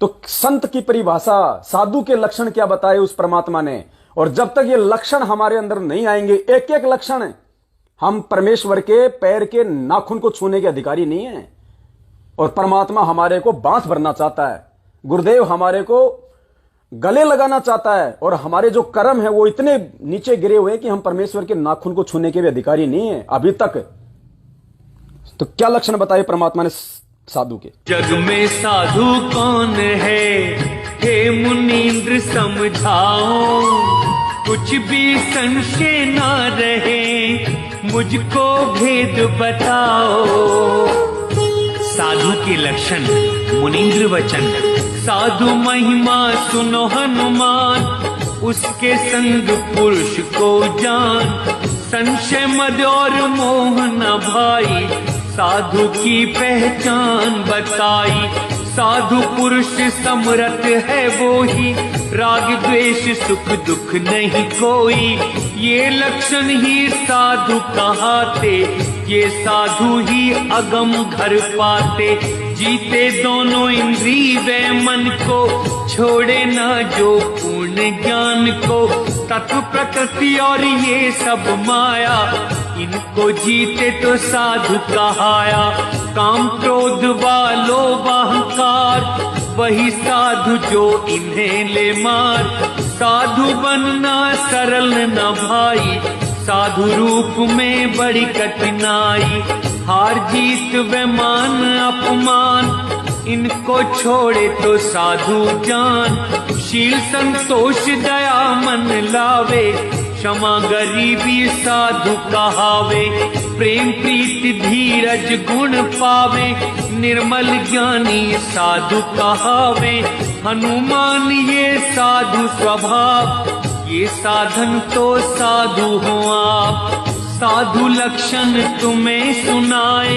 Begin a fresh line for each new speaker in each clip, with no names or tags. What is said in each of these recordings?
तो संत की परिभाषा, साधु के लक्षण क्या बताए उस परमात्मा ने। और जब तक ये लक्षण हमारे अंदर नहीं आएंगे, एक एक लक्षण, हम परमेश्वर के पैर के नाखून को छूने के अधिकारी नहीं है। और परमात्मा हमारे को बांस भरना चाहता है, गुरुदेव हमारे को गले लगाना चाहता है। और हमारे जो कर्म है वो इतने नीचे गिरे हुए हैं कि हम परमेश्वर के नाखून को छूने के भी अधिकारी नहीं है अभी तक। तो क्या लक्षण बताए परमात्मा ने साधु के?
जग में साधु कौन है, हे मुनींद्र समझाओ, कुछ भी संशय ना रहे, मुझको भेद बताओ। साधु के लक्षण मुनींद्र वचन। साधु महिमा सुनो हनुमान, उसके संग पुरुष को जान, संशय मद और मोह न भाई, साधु की पहचान बताई। साधु पुरुष समरथ है वो ही, राग द्वेष सुख दुख नहीं कोई, ये लक्षण ही साधु कहाते, ये साधु ही अगम घर पाते। जीते दोनों इंद्री व मन को, छोड़े ना जो पूर्ण ज्ञान को, तत्व प्रकृति और ये सब माया, इनको जीते तो साधु कहाया। काम क्रोध वालो अहंकार, वही साधु जो इन्हें ले मार। साधु बनना सरल न भाई, साधु रूप में बड़ी कठिनाई। हार जीत व मान अपमान, इनको छोड़े तो साधु जान। शील संतोष दया मन लावे, क्षमा गरीबी साधु कहावे। प्रेम प्रीति धीरज गुण पावे, निर्मल ज्ञानी साधु कहावे। हनुमान ये साधु स्वभाव, ये साधन तो साधु हो आप। साधु लक्षण तुम्हें सुनाए,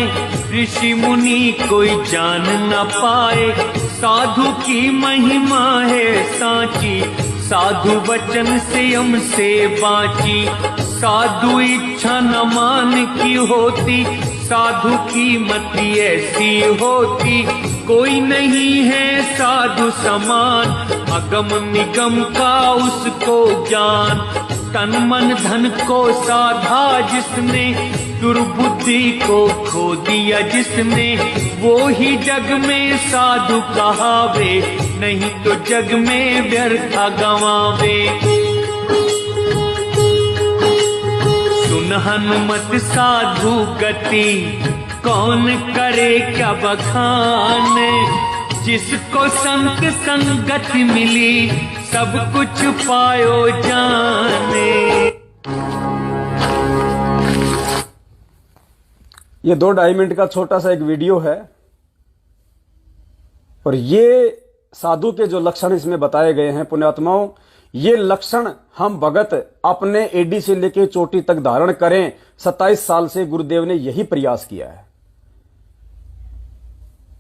ऋषि मुनि कोई जान न पाए। साधु की महिमा है सांची, साधु वचन से हमसे बाँची। साधु इच्छा न मान की होती, साधु की मति ऐसी होती। कोई नहीं है साधु समान, अगम निगम का उसको ज्ञान। तन मन धन को साधा जिसने, दुर्बुद्धि को खो दिया जिसने, वो ही जग में साधु कहावे, नहीं तो जग में व्यर्थ गवावे। सुन हनुमत साधु गति, कौन करे क्या बखान। जिसको संत संगत मिली, सब कुछ पायो जाने।
ये 2-2.5 मिनट का छोटा सा एक वीडियो है, और ये साधु के जो लक्षण इसमें बताए गए हैं पुण्यात्माओं, ये लक्षण हम भगत अपने एडी से लेकर चोटी तक धारण करें। 27 साल से गुरुदेव ने यही प्रयास किया है,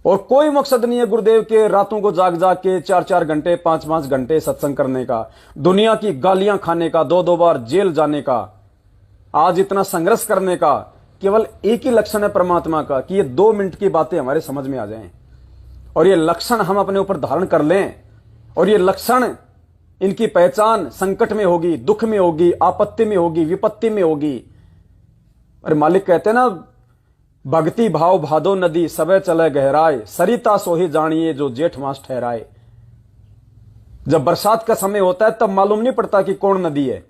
और कोई मकसद नहीं है गुरुदेव के रातों को जाग जाग के 4-4 घंटे 5-5 घंटे सत्संग करने का, दुनिया की गालियां खाने का, 2-2 बार जेल जाने का, आज इतना संघर्ष करने का। केवल एक ही लक्षण है परमात्मा का कि ये 2 मिनट की बातें हमारे समझ में आ जाएं, और ये लक्षण हम अपने ऊपर धारण कर लें। और ये लक्षण, इनकी पहचान संकट में होगी, दुख में होगी, आपत्ति में होगी, विपत्ति में होगी। अरे मालिक कहते हैं ना, भक्ति भाव भादो नदी, सबे चले गहराए, सरिता सोही जानिए जो जेठ मास ठहराए। जब बरसात का समय होता है तब मालूम नहीं पड़ता कि कौन नदी है।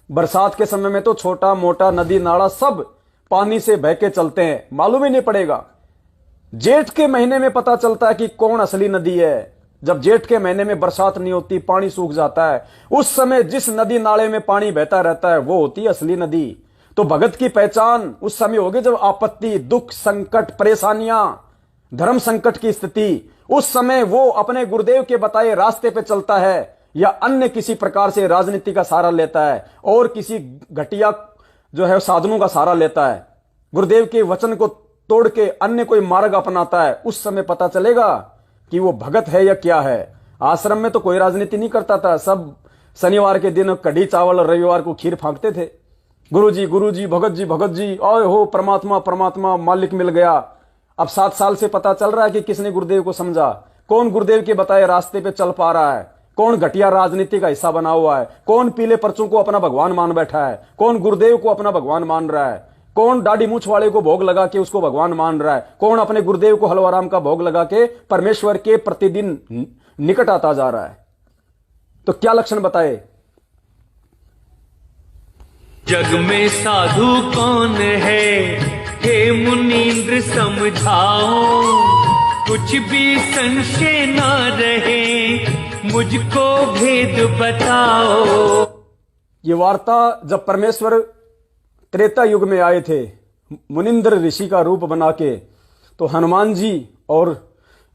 बरसात के समय में तो छोटा मोटा नदी नाला सब पानी से बह के चलते हैं, मालूम ही नहीं पड़ेगा। जेठ के महीने में पता चलता है कि कौन असली नदी है। जब जेठ के महीने में बरसात नहीं होती, पानी सूख जाता है, उस समय जिस नदी नाले में पानी बहता रहता है वो होती है असली नदी। तो भगत की पहचान उस समय होगी जब आपत्ति, दुख, संकट, परेशानियां, धर्म संकट की स्थिति, उस समय वो अपने गुरुदेव के बताए रास्ते पे चलता है, या अन्य किसी प्रकार से राजनीति का सहारा लेता है, और किसी घटिया जो है साधनों का सहारा लेता है, गुरुदेव के वचन को तोड़ के अन्य कोई मार्ग अपनाता है। उस समय पता चलेगा कि वो भगत है या क्या है। आश्रम में तो कोई राजनीति नहीं करता था, सब शनिवार के दिन कढ़ी चावल और रविवार को खीर फांकते थे। गुरुजी गुरुजी, भगत जी भगत जी, ओए हो परमात्मा परमात्मा, मालिक मिल गया। अब 7 साल से पता चल रहा है कि किसने गुरुदेव को समझा, कौन गुरुदेव के बताए रास्ते पे चल पा रहा है, कौन घटिया राजनीति का हिस्सा बना हुआ है, कौन पीले पर्चों को अपना भगवान मान बैठा है, कौन गुरुदेव को अपना भगवान मान रहा है, कौन दाढ़ी मूछ वाले को भोग लगा के उसको भगवान मान रहा है, कौन अपने गुरुदेव को हलवाराम का भोग लगा के परमेश्वर के प्रतिदिन निकट आता जा रहा है। तो क्या लक्षण बताए?
जग में साधु कौन है, हे मुनींद्र समझाओ, कुछ भी संशय ना रहे, मुझको भेद बताओ।
ये वार्ता जब परमेश्वर त्रेता युग में आए थे मुनिंद्र ऋषि का रूप बना के, तो हनुमान जी और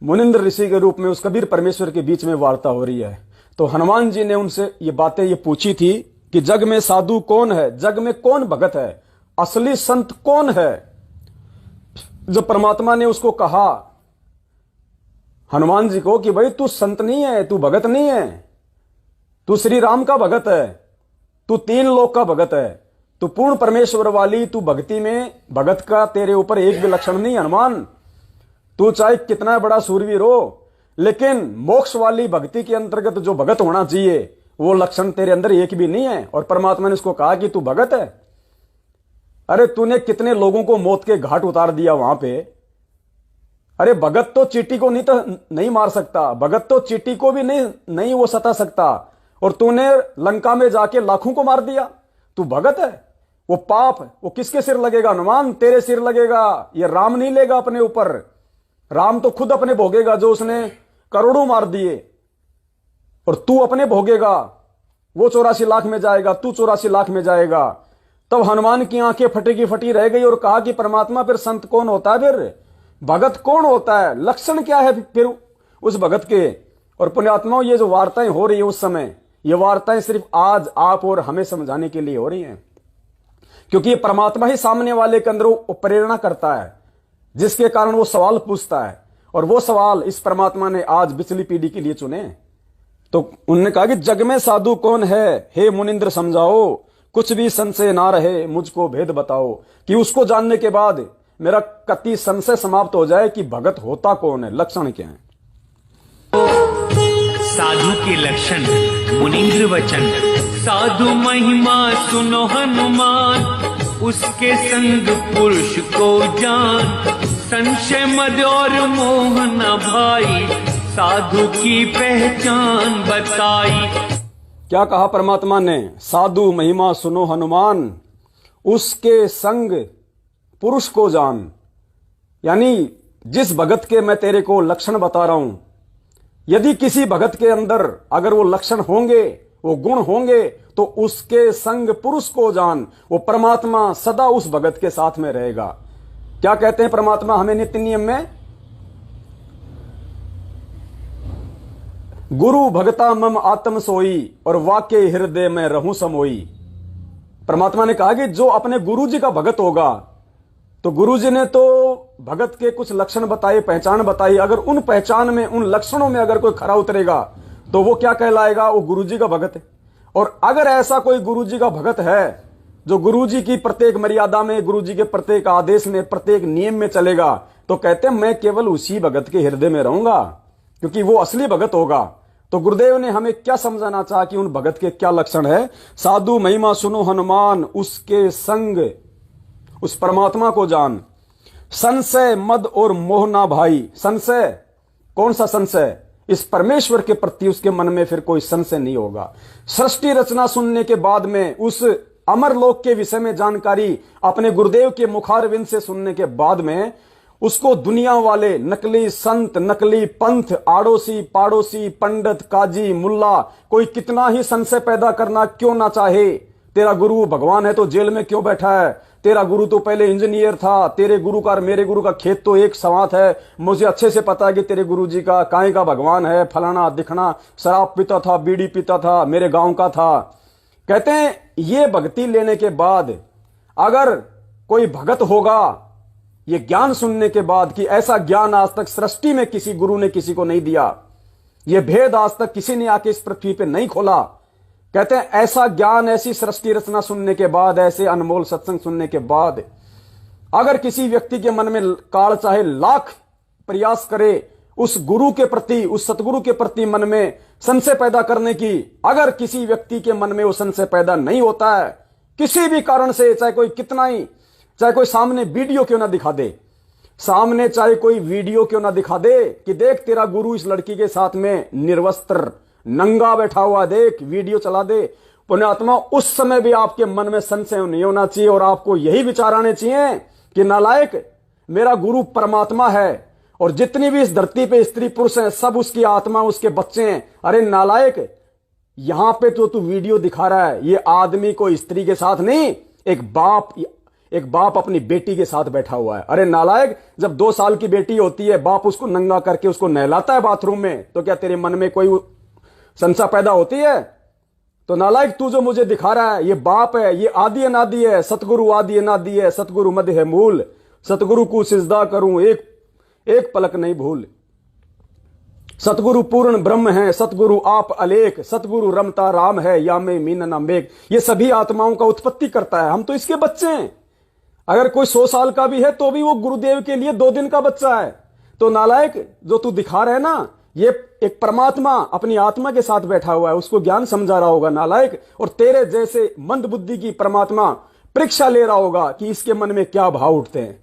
मुनिंद्र ऋषि के रूप में उस कबीर परमेश्वर के बीच में वार्ता हो रही है। तो हनुमान जी ने उनसे ये बातें ये पूछी थी कि जग में साधु कौन है, जग में कौन भगत है, असली संत कौन है। जब परमात्मा ने उसको कहा हनुमान जी को कि भाई तू संत नहीं है, तू भगत नहीं है, तू श्री राम का भगत है, तू तीन लोक का भगत है, तू पूर्ण परमेश्वर वाली, तू भक्ति में भगत का तेरे ऊपर एक भी लक्षण नहीं हनुमान। तू चाहे कितना बड़ा सूरवीर हो, लेकिन मोक्ष वाली भक्ति के अंतर्गत जो भगत होना चाहिए वो लक्षण तेरे अंदर एक भी नहीं है। और परमात्मा ने उसको कहा कि तू भगत है। अरे तूने कितने लोगों को मौत के घाट उतार दिया वहां पे। अरे भगत तो चींटी को नहीं मार सकता, भगत तो चींटी को भी नहीं वो सता सकता, और तूने लंका में जाके लाखों को मार दिया। तू भगत है। वो पाप वो किसके सिर लगेगा हनुमान? तेरे सिर लगेगा। ये राम नहीं लेगा अपने ऊपर, राम तो खुद अपने भोगेगा जो उसने करोड़ों मार दिए, और तू अपने भोगेगा। वो 84 लाख में जाएगा, तू 84 लाख में जाएगा। तब हनुमान की आंखें फटी की फटी रह गई और कहा कि परमात्मा फिर संत कौन होता है, फिर भगत कौन होता है, लक्षण क्या है फिर उस भगत के। और पुण्यात्माओं ये जो वार्ताएं हो रही है उस समय, ये वार्ताएं सिर्फ आज आप और हमें समझाने के लिए हो रही हैं, क्योंकि ये परमात्मा ही सामने वाले के अंदर प्रेरणा करता है, जिसके कारण वो सवाल पूछता है। और वो सवाल इस परमात्मा ने आज पिछली पीढ़ी के लिए चुने। तो उन्होंने कहा कि जग में साधु कौन है, हे मुनिंद्र समझाओ, कुछ भी संशय ना रहे, मुझको भेद बताओ। कि उसको जानने के बाद मेरा कति संशय समाप्त हो जाए कि भगत होता कौन है, लक्षण क्या है।
साधु के लक्षण मुनींद्र वचन। साधु महिमा सुनो हनुमान, उसके संग पुरुष को जान। संशय मद और मोह न भाई, साधु की पहचान बताई।
क्या कहा परमात्मा ने? साधु महिमा सुनो हनुमान, उसके संग पुरुष को जान। यानी जिस भगत के मैं तेरे को लक्षण बता रहा हूं, यदि किसी भगत के अंदर अगर वो लक्षण होंगे, वो गुण होंगे, तो उसके संग पुरुष को जान। वो परमात्मा सदा उस भगत के साथ में रहेगा। क्या कहते हैं परमात्मा हमें नित्य नियम में? गुरु भगता मम आत्म सोई, और वाक्य हृदय में रहूं समोई। परमात्मा ने कहा कि जो अपने गुरु जी का भगत होगा, तो गुरु जी ने तो भगत के कुछ लक्षण बताए, पहचान बताई। अगर उन पहचान में, उन लक्षणों में अगर कोई खरा उतरेगा, तो वो क्या कहलाएगा? वो गुरु जी का भगत है। और अगर ऐसा कोई गुरु जी का भगत है जो गुरु जी की प्रत्येक मर्यादा में, गुरु जी के प्रत्येक आदेश में, प्रत्येक नियम में चलेगा, तो कहते हैं मैं केवल उसी भगत के हृदय में रहूंगा, क्योंकि वो असली भगत होगा। तो गुरुदेव ने हमें क्या समझाना चाहा कि उन भगत के क्या लक्षण है? साधु महिमा सुनो हनुमान, उसके संग उस परमात्मा को जान। संशय मद और मोह ना भाई। संशय, कौन सा संशय? इस परमेश्वर के प्रति उसके मन में फिर कोई संशय नहीं होगा। सृष्टि रचना सुनने के बाद में, उस अमर लोक के विषय में जानकारी अपने गुरुदेव के मुखारविंद से सुनने के बाद में, उसको दुनिया वाले नकली संत, नकली पंथ, आड़ोसी पाड़ोसी, पंडित, काजी, मुल्ला, कोई कितना ही संशय पैदा करना क्यों ना चाहे। तेरा गुरु भगवान है तो जेल में क्यों बैठा है? तेरा गुरु तो पहले इंजीनियर था। तेरे गुरु का और मेरे गुरु का खेत तो एक सवात है। मुझे अच्छे से पता है कि तेरे गुरु जी का काहे का भगवान है, फलाना दिखना, शराब पीता था, बीड़ी पीता था, मेरे गांव का था। कहते हैं ये भक्ति लेने के बाद अगर कोई भगत होगा, ये ज्ञान सुनने के बाद कि ऐसा ज्ञान आज तक सृष्टि में किसी गुरु ने किसी को नहीं दिया, ये भेद आज तक किसी ने आके इस पृथ्वी पे नहीं खोला। कहते हैं ऐसा ज्ञान, ऐसी सृष्टि रचना सुनने के बाद, ऐसे अनमोल सत्संग सुनने के बाद अगर किसी व्यक्ति के मन में काल चाहे लाख प्रयास करे उस गुरु के प्रति, उस सतगुरु के प्रति मन में संशय पैदा करने की। अगर किसी व्यक्ति के मन में वो संशय पैदा नहीं होता है किसी भी कारण से, चाहे कोई कितना ही, चाहे कोई सामने वीडियो क्यों ना दिखा दे, सामने चाहे कोई वीडियो क्यों ना दिखा दे कि देख तेरा गुरु इस लड़की के साथ में निर्वस्त्र नंगा बैठा हुआ, देख वीडियो चला दे, पुण्यात्मा उस समय भी आपके मन में संशय नहीं होना चाहिए और आपको यही विचार आने चाहिए कि नालायक, मेरा गुरु परमात्मा है और जितनी भी इस धरती पे स्त्री पुरुष हैं सब उसकी आत्मा, उसके बच्चे हैं। अरे नालायक, यहां पे तो तू वीडियो दिखा रहा है, ये आदमी को स्त्री के साथ नहीं, एक बाप अपनी बेटी के साथ बैठा हुआ है। अरे नालायक, जब 2 साल की बेटी होती है, बाप उसको नंगा करके उसको नहलाता है बाथरूम में, तो क्या तेरे मन में कोई संशय पैदा होती है? तो नालायक, तू जो मुझे दिखा रहा है ये बाप है, ये आदि अनादि है, सतगुरु आदि अनादि है, सतगुरु मध्य है मूल, सतगुरु को सिजदा करूं एक पलक नहीं भूल। सतगुरु पूर्ण ब्रह्म है, सतगुरु आप अलेख, सतगुरु रमता राम है या में मीनना मेघ। ये सभी आत्माओं का उत्पत्ति करता है, हम तो इसके बच्चे हैं। अगर कोई 100 साल का भी है तो भी वो गुरुदेव के लिए 2 दिन का बच्चा है। तो नालायक, जो तू दिखा रहे ना, ये एक परमात्मा अपनी आत्मा के साथ बैठा हुआ है, उसको ज्ञान समझा रहा होगा नालायक, और तेरे जैसे मंद बुद्धि की परमात्मा परीक्षा ले रहा होगा कि इसके मन में क्या भाव उठते हैं।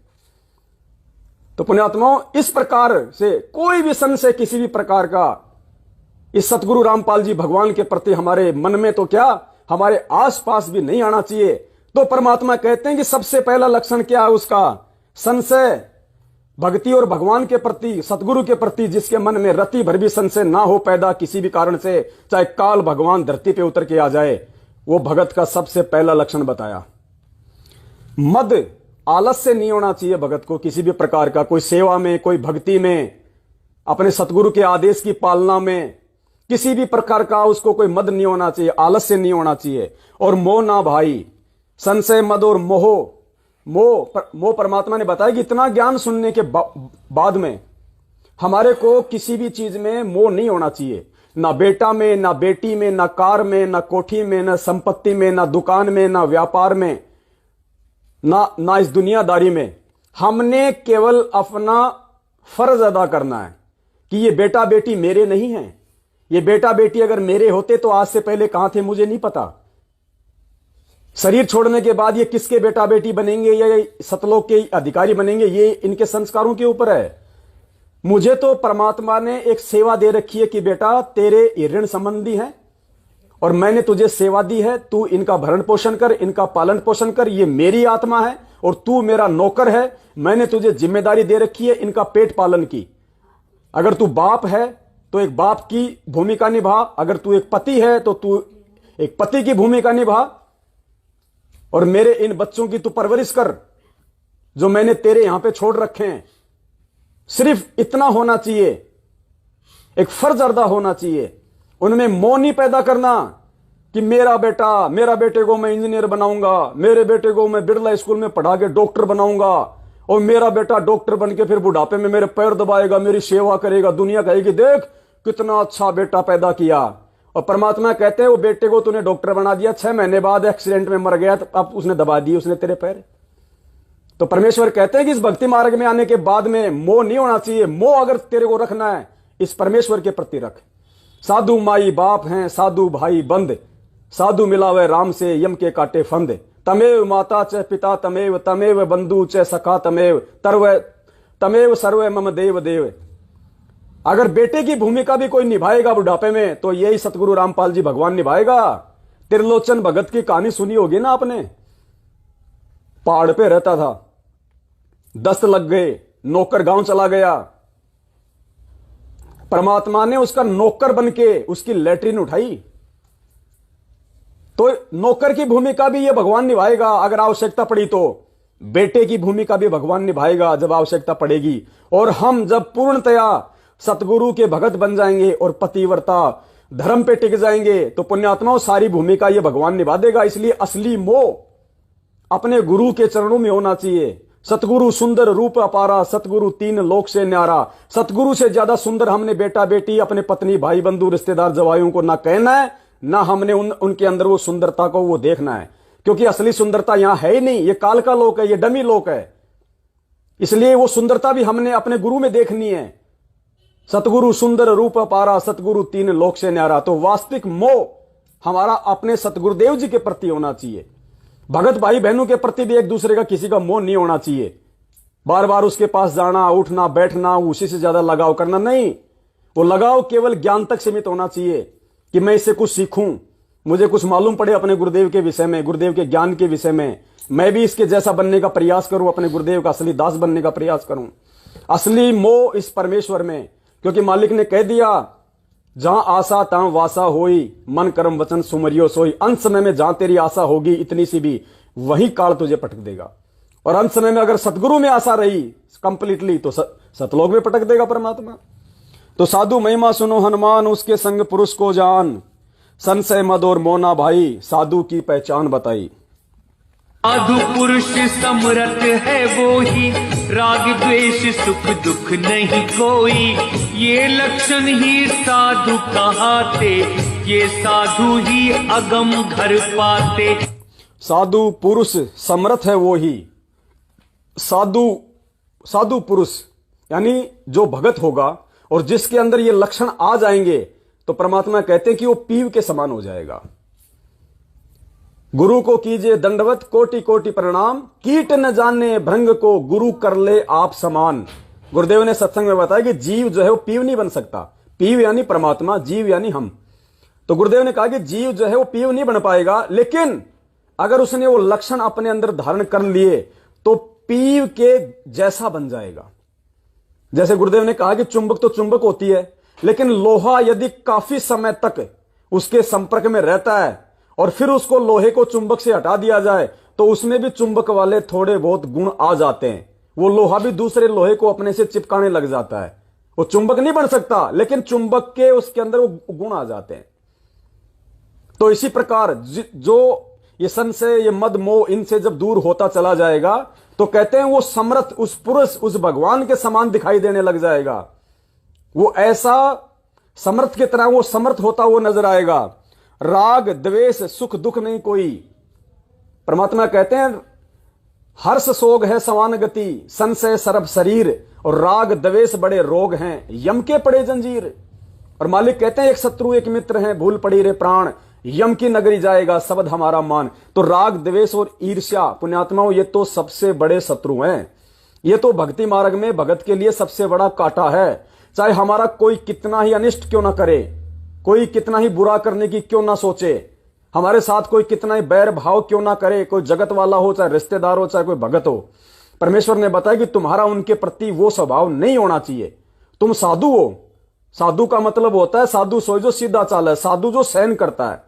तो पुण्यात्माओं, इस प्रकार से कोई भी संशय किसी भी प्रकार का इस सतगुरु रामपाल जी भगवान के प्रति हमारे मन में तो क्या, हमारे आसपास भी नहीं आना चाहिए। तो परमात्मा कहते हैं कि सबसे पहला लक्षण क्या है उसका? संशय। भक्ति और भगवान के प्रति, सतगुरु के प्रति जिसके मन में रति भर भी संशय ना हो पैदा किसी भी कारण से, चाहे काल भगवान धरती पे उतर के आ जाए, वो भगत का सबसे पहला लक्षण बताया। मद, आलस्य नहीं होना चाहिए भगत को किसी भी प्रकार का, कोई सेवा में, कोई भक्ति में, अपने सतगुरु के आदेश की पालना में, किसी भी प्रकार का उसको कोई मद नहीं होना चाहिए, आलस्य नहीं होना चाहिए। और मोह ना भाई, संशय, मद और मोह परमात्मा ने बताया कि इतना ज्ञान सुनने के बाद में हमारे को किसी भी चीज में मोह नहीं होना चाहिए, ना बेटा में, ना बेटी में, ना कार में, ना कोठी में, ना संपत्ति में, ना दुकान में, ना व्यापार में, ना इस दुनियादारी में। हमने केवल अपना फर्ज अदा करना है कि ये बेटा बेटी मेरे नहीं हैं। ये बेटा बेटी अगर मेरे होते तो आज से पहले कहां थे मुझे नहीं पता। शरीर छोड़ने के बाद ये किसके बेटा बेटी बनेंगे या सतलोक के अधिकारी बनेंगे, ये इनके संस्कारों के ऊपर है। मुझे तो परमात्मा ने एक सेवा दे रखी है कि बेटा तेरे ऋण संबंधी हैं और मैंने तुझे सेवा दी है, तू इनका भरण पोषण कर, इनका पालन पोषण कर, ये मेरी आत्मा है और तू मेरा नौकर है। मैंने तुझे जिम्मेदारी दे रखी है इनका पेट पालन की। अगर तू बाप है तो एक बाप की भूमिका निभा, अगर तू एक पति है तो तू एक पति की भूमिका निभा, और मेरे इन बच्चों की तू परवरिश कर जो मैंने तेरे यहां पे छोड़ रखे हैं। सिर्फ इतना होना चाहिए, एक फर्ज अदा होना चाहिए। उनमें मोह नहीं पैदा करना कि मेरा बेटे को मैं इंजीनियर बनाऊंगा, मेरे बेटे को मैं बिरला स्कूल में पढ़ा के डॉक्टर बनाऊंगा, और मेरा बेटा डॉक्टर बन के फिर बुढ़ापे में मेरे पैर दबाएगा, मेरी सेवा करेगा, दुनिया कहेगी देख कितना अच्छा बेटा पैदा किया। और परमात्मा कहते हैं वो बेटे को तूने डॉक्टर बना दिया, 6 महीने बाद एक्सीडेंट में मर गया, तो अब उसने दबा दिए उसने तेरे पैर। तो परमेश्वर कहते हैं कि इस भक्ति मार्ग में आने के बाद में मोह नहीं होना चाहिए। मोह अगर तेरे को रखना है इस परमेश्वर के प्रति रख। साधु माई बाप हैं, साधु भाई बंद, साधु मिलावे राम से यम के काटे फंद। तमेव माता च पिता तमेव, तमेव बंधु च सखा तमेव, तमेव सर्वे मम देव देव। अगर बेटे की भूमिका भी कोई निभाएगा बुढ़ापे में तो यही सतगुरु रामपाल जी भगवान निभाएगा। त्रिलोचन भगत की कहानी सुनी होगी ना आपने। पहाड़ पे रहता था, दस्त लग गए, नौकर गांव चला गया, परमात्मा ने उसका नौकर बनके उसकी लैट्रिन उठाई। तो नौकर की भूमिका भी ये भगवान निभाएगा अगर आवश्यकता पड़ी तो, बेटे की भूमिका भी भगवान निभाएगा जब आवश्यकता पड़ेगी। और हम जब पूर्णतया सतगुरु के भगत बन जाएंगे और पतिव्रता धर्म पे टिक जाएंगे तो पुण्यात्माओं सारी भूमिका ये भगवान निभा देगा। इसलिए असली मोह अपने गुरु के चरणों में होना चाहिए। सतगुरु सुंदर रूप अपारा, सतगुरु 3 लोक से न्यारा। सतगुरु से ज्यादा सुंदर हमने बेटा बेटी, अपने पत्नी भाई बंधु रिश्तेदार जवाइयों को ना कहना है, ना हमने उनके अंदर वो सुंदरता को वो देखना है, क्योंकि असली सुंदरता यहां है ही नहीं। ये काल का लोक है, ये डमी लोक है। इसलिए वो सुंदरता भी हमने अपने गुरु में देखनी है। सतगुरु सुंदर रूप अपारा, सतगुरु तीन लोक से न्यारा। तो वास्तविक मोह हमारा अपने सतगुरुदेव जी के प्रति होना चाहिए। भगत भाई बहनों के प्रति भी एक दूसरे का किसी का मोह नहीं होना चाहिए। बार बार उसके पास जाना, उठना, बैठना, उसी से ज्यादा लगाव करना नहीं। वो लगाव केवल ज्ञान तक सीमित होना चाहिए कि मैं इससे कुछ सीखूं, मुझे कुछ मालूम पड़े अपने गुरुदेव के विषय में, गुरुदेव के ज्ञान के विषय में, मैं भी इसके जैसा बनने का प्रयास करूं, अपने गुरुदेव का असली दास बनने का प्रयास करूं। असली मोह इस परमेश्वर में, क्योंकि मालिक ने कह दिया जहां आशा तहां वासा होई, मन कर्म वचन सुमरियो सोई। अंत समय में जहां तेरी आशा होगी इतनी सी भी, वही काल तुझे पटक देगा। और अंत समय में अगर सतगुरु में आशा रही कंप्लीटली तो सतलोक में पटक देगा परमात्मा। तो साधु महिमा सुनो हनुमान, उसके संग पुरुष को जान, संशय मद और मोना भाई, साधु की पहचान बताई।
साधु पुरुष समरथ है वो ही, राग द्वेष सुख दुख नहीं कोई। ये लक्षण ही साधु कहाते, ये साधु ही अगम घर पाते।
साधु पुरुष समर्थ है वो ही, साधु पुरुष यानी जो भगत होगा और जिसके अंदर ये लक्षण आ जाएंगे तो परमात्मा कहते हैं कि वो पीव के समान हो जाएगा। गुरु को कीजिए दंडवत कोटि कोटि प्रणाम, कीट न जाने भृंग को गुरु कर ले आप समान। गुरुदेव ने सत्संग में बताया कि जीव जो है वो पीव नहीं बन सकता। पीव यानी परमात्मा, जीव यानी हम। तो गुरुदेव ने कहा कि जीव जो है वो पीव नहीं बन पाएगा, लेकिन अगर उसने वो लक्षण अपने अंदर धारण कर लिए तो पीव के जैसा बन जाएगा। जैसे गुरुदेव ने कहा कि चुंबक तो चुंबक होती है, लेकिन लोहा यदि काफी समय तक उसके संपर्क में रहता है और फिर उसको लोहे को चुंबक से हटा दिया जाए तो उसमें भी चुंबक वाले थोड़े बहुत गुण आ जाते हैं। वो लोहा भी दूसरे लोहे को अपने से चिपकाने लग जाता है। वो चुंबक नहीं बन सकता, लेकिन चुंबक के उसके अंदर वो गुण आ जाते हैं। तो इसी प्रकार जो ये संशय, ये मद मोह, इनसे जब दूर होता चला जाएगा तो कहते हैं वो समर्थ, उस पुरुष, उस भगवान के समान दिखाई देने लग जाएगा। वो ऐसा समर्थ की तरह वो समर्थ होता हुआ नजर आएगा। राग द्वेष सुख दुख नहीं कोई। परमात्मा कहते हैं हर्ष सोग है समान गति, संशय सरब शरीर, और राग द्वेष बड़े रोग हैं, यम के पड़े जंजीर। और मालिक कहते हैं एक शत्रु एक मित्र है, भूल पड़ी रे प्राण, यम की नगरी जाएगा शब्द हमारा मान। तो राग द्वेष और ईर्ष्या पुण्यात्माओं, ये तो सबसे बड़े शत्रु हैं। ये तो भक्ति मार्ग में भगत के लिए सबसे बड़ा कांटा है। चाहे हमारा कोई कितना ही अनिष्ट क्यों ना करे, कोई कितना ही बुरा करने की क्यों ना सोचे, हमारे साथ कोई कितना ही बैर भाव क्यों ना करे, कोई जगत वाला हो, चाहे रिश्तेदार हो, चाहे कोई भगत हो, परमेश्वर ने बताया कि तुम्हारा उनके प्रति वो स्वभाव नहीं होना चाहिए। तुम साधु हो। साधु का मतलब होता है साधु सोई जो सीधा चाल है, साधु जो सहन करता है।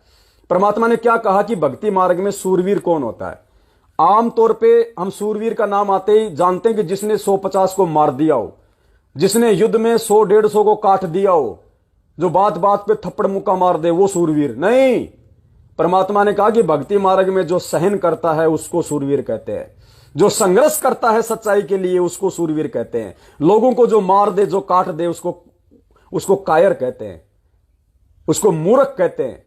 परमात्मा ने क्या कहा कि भक्ति मार्ग में सूरवीर कौन होता है? आमतौर पे हम सूरवीर का नाम आते ही जानते हैं कि जिसने 150 को मार दिया हो, जिसने युद्ध में 100-150 को काट दिया हो, जो बात बात पे थप्पड़ मुक्का मार दे, वो सूरवीर नहीं। परमात्मा ने कहा कि भक्ति मार्ग में जो सहन करता है उसको सूरवीर कहते हैं। जो संघर्ष करता है सच्चाई के लिए उसको सूरवीर कहते हैं। लोगों को जो मार दे, जो काट दे, उसको कायर कहते हैं, उसको मूर्ख कहते हैं।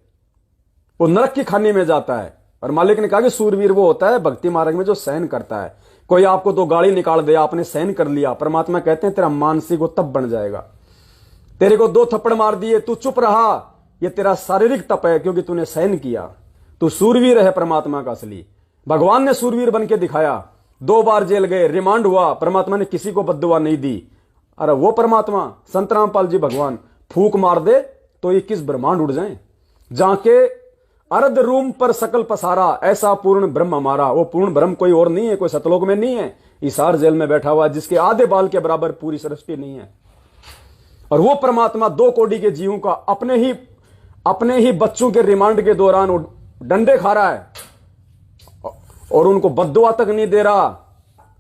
वो नरक की खानी में जाता है। और मालिक ने कहा कि सूरवीर वो होता है भक्ति मार्ग में जो सहन करता है। कोई आपको तो गाली निकाल दे, आपने सहन कर लिया, परमात्मा कहते हैं तेरा मानसिक वो तप बन जाएगा। तेरे को 2 थप्पड़ मार दिए, तू चुप रहा, ये तेरा शारीरिक तप है क्योंकि तूने सहन किया। तू सूरवीर है परमात्मा का असली। भगवान ने सूरवीर बन के दिखाया। 2 बार जेल गए, रिमांड हुआ, परमात्मा ने किसी को बद्दुआ नहीं दी। अरे वो परमात्मा संत रामपाल जी भगवान फूक मार दे तो ये किस ब्रह्मांड उड़ जाए। जाके अर्ध रूम पर सकल पसारा, ऐसा पूर्ण ब्रह्म हमारा। वो पूर्ण ब्रह्म कोई और नहीं है, कोई सतलोक में नहीं है, हिसार जेल में बैठा हुआ जिसके आधे बाल के बराबर पूरी सृष्टि नहीं है। और वो परमात्मा 2 कोटि के जीवों का अपने ही बच्चों के रिमांड के दौरान डंडे खा रहा है और उनको बद्दुआ तक नहीं दे रहा।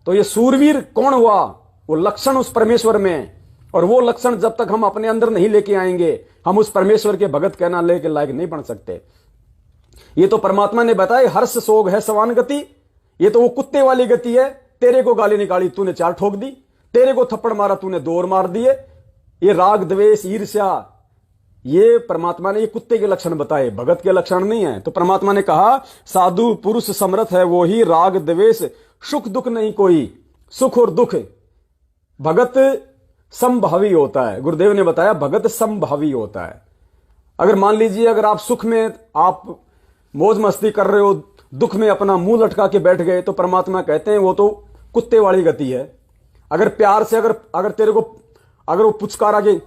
तो ये सूरवीर कौन हुआ? वो लक्षण उस परमेश्वर में। और वो लक्षण जब तक हम अपने अंदर नहीं लेके आएंगे, हम उस परमेश्वर के भगत कहना लेके लायक नहीं बन सकते। ये तो परमात्मा ने बताया हर्ष सोग है समान गति। ये तो वो कुत्ते वाली गति है। तेरे को गाली निकाली, तूने 4 ठोक दी। तेरे को थप्पड़ मारा, तूने 2 और मार दिए। ये राग द्वेष ईर्ष्या, ये परमात्मा ने ये कुत्ते के लक्षण बताए, भगत के लक्षण नहीं है। तो परमात्मा ने कहा साधु पुरुष समर्थ है वो ही, राग द्वेष सुख दुख नहीं कोई। सुख और दुख, भगत समभावी होता है। गुरुदेव ने बताया भगत समभावी होता है। अगर मान लीजिए अगर आप सुख में आप मौज मस्ती कर रहे हो, दुख में अपना मुंह लटका के बैठ गए, तो परमात्मा कहते हैं वो तो कुत्ते वाली गति है। अगर प्यार से अगर तेरे को अगर वो पुचकारा के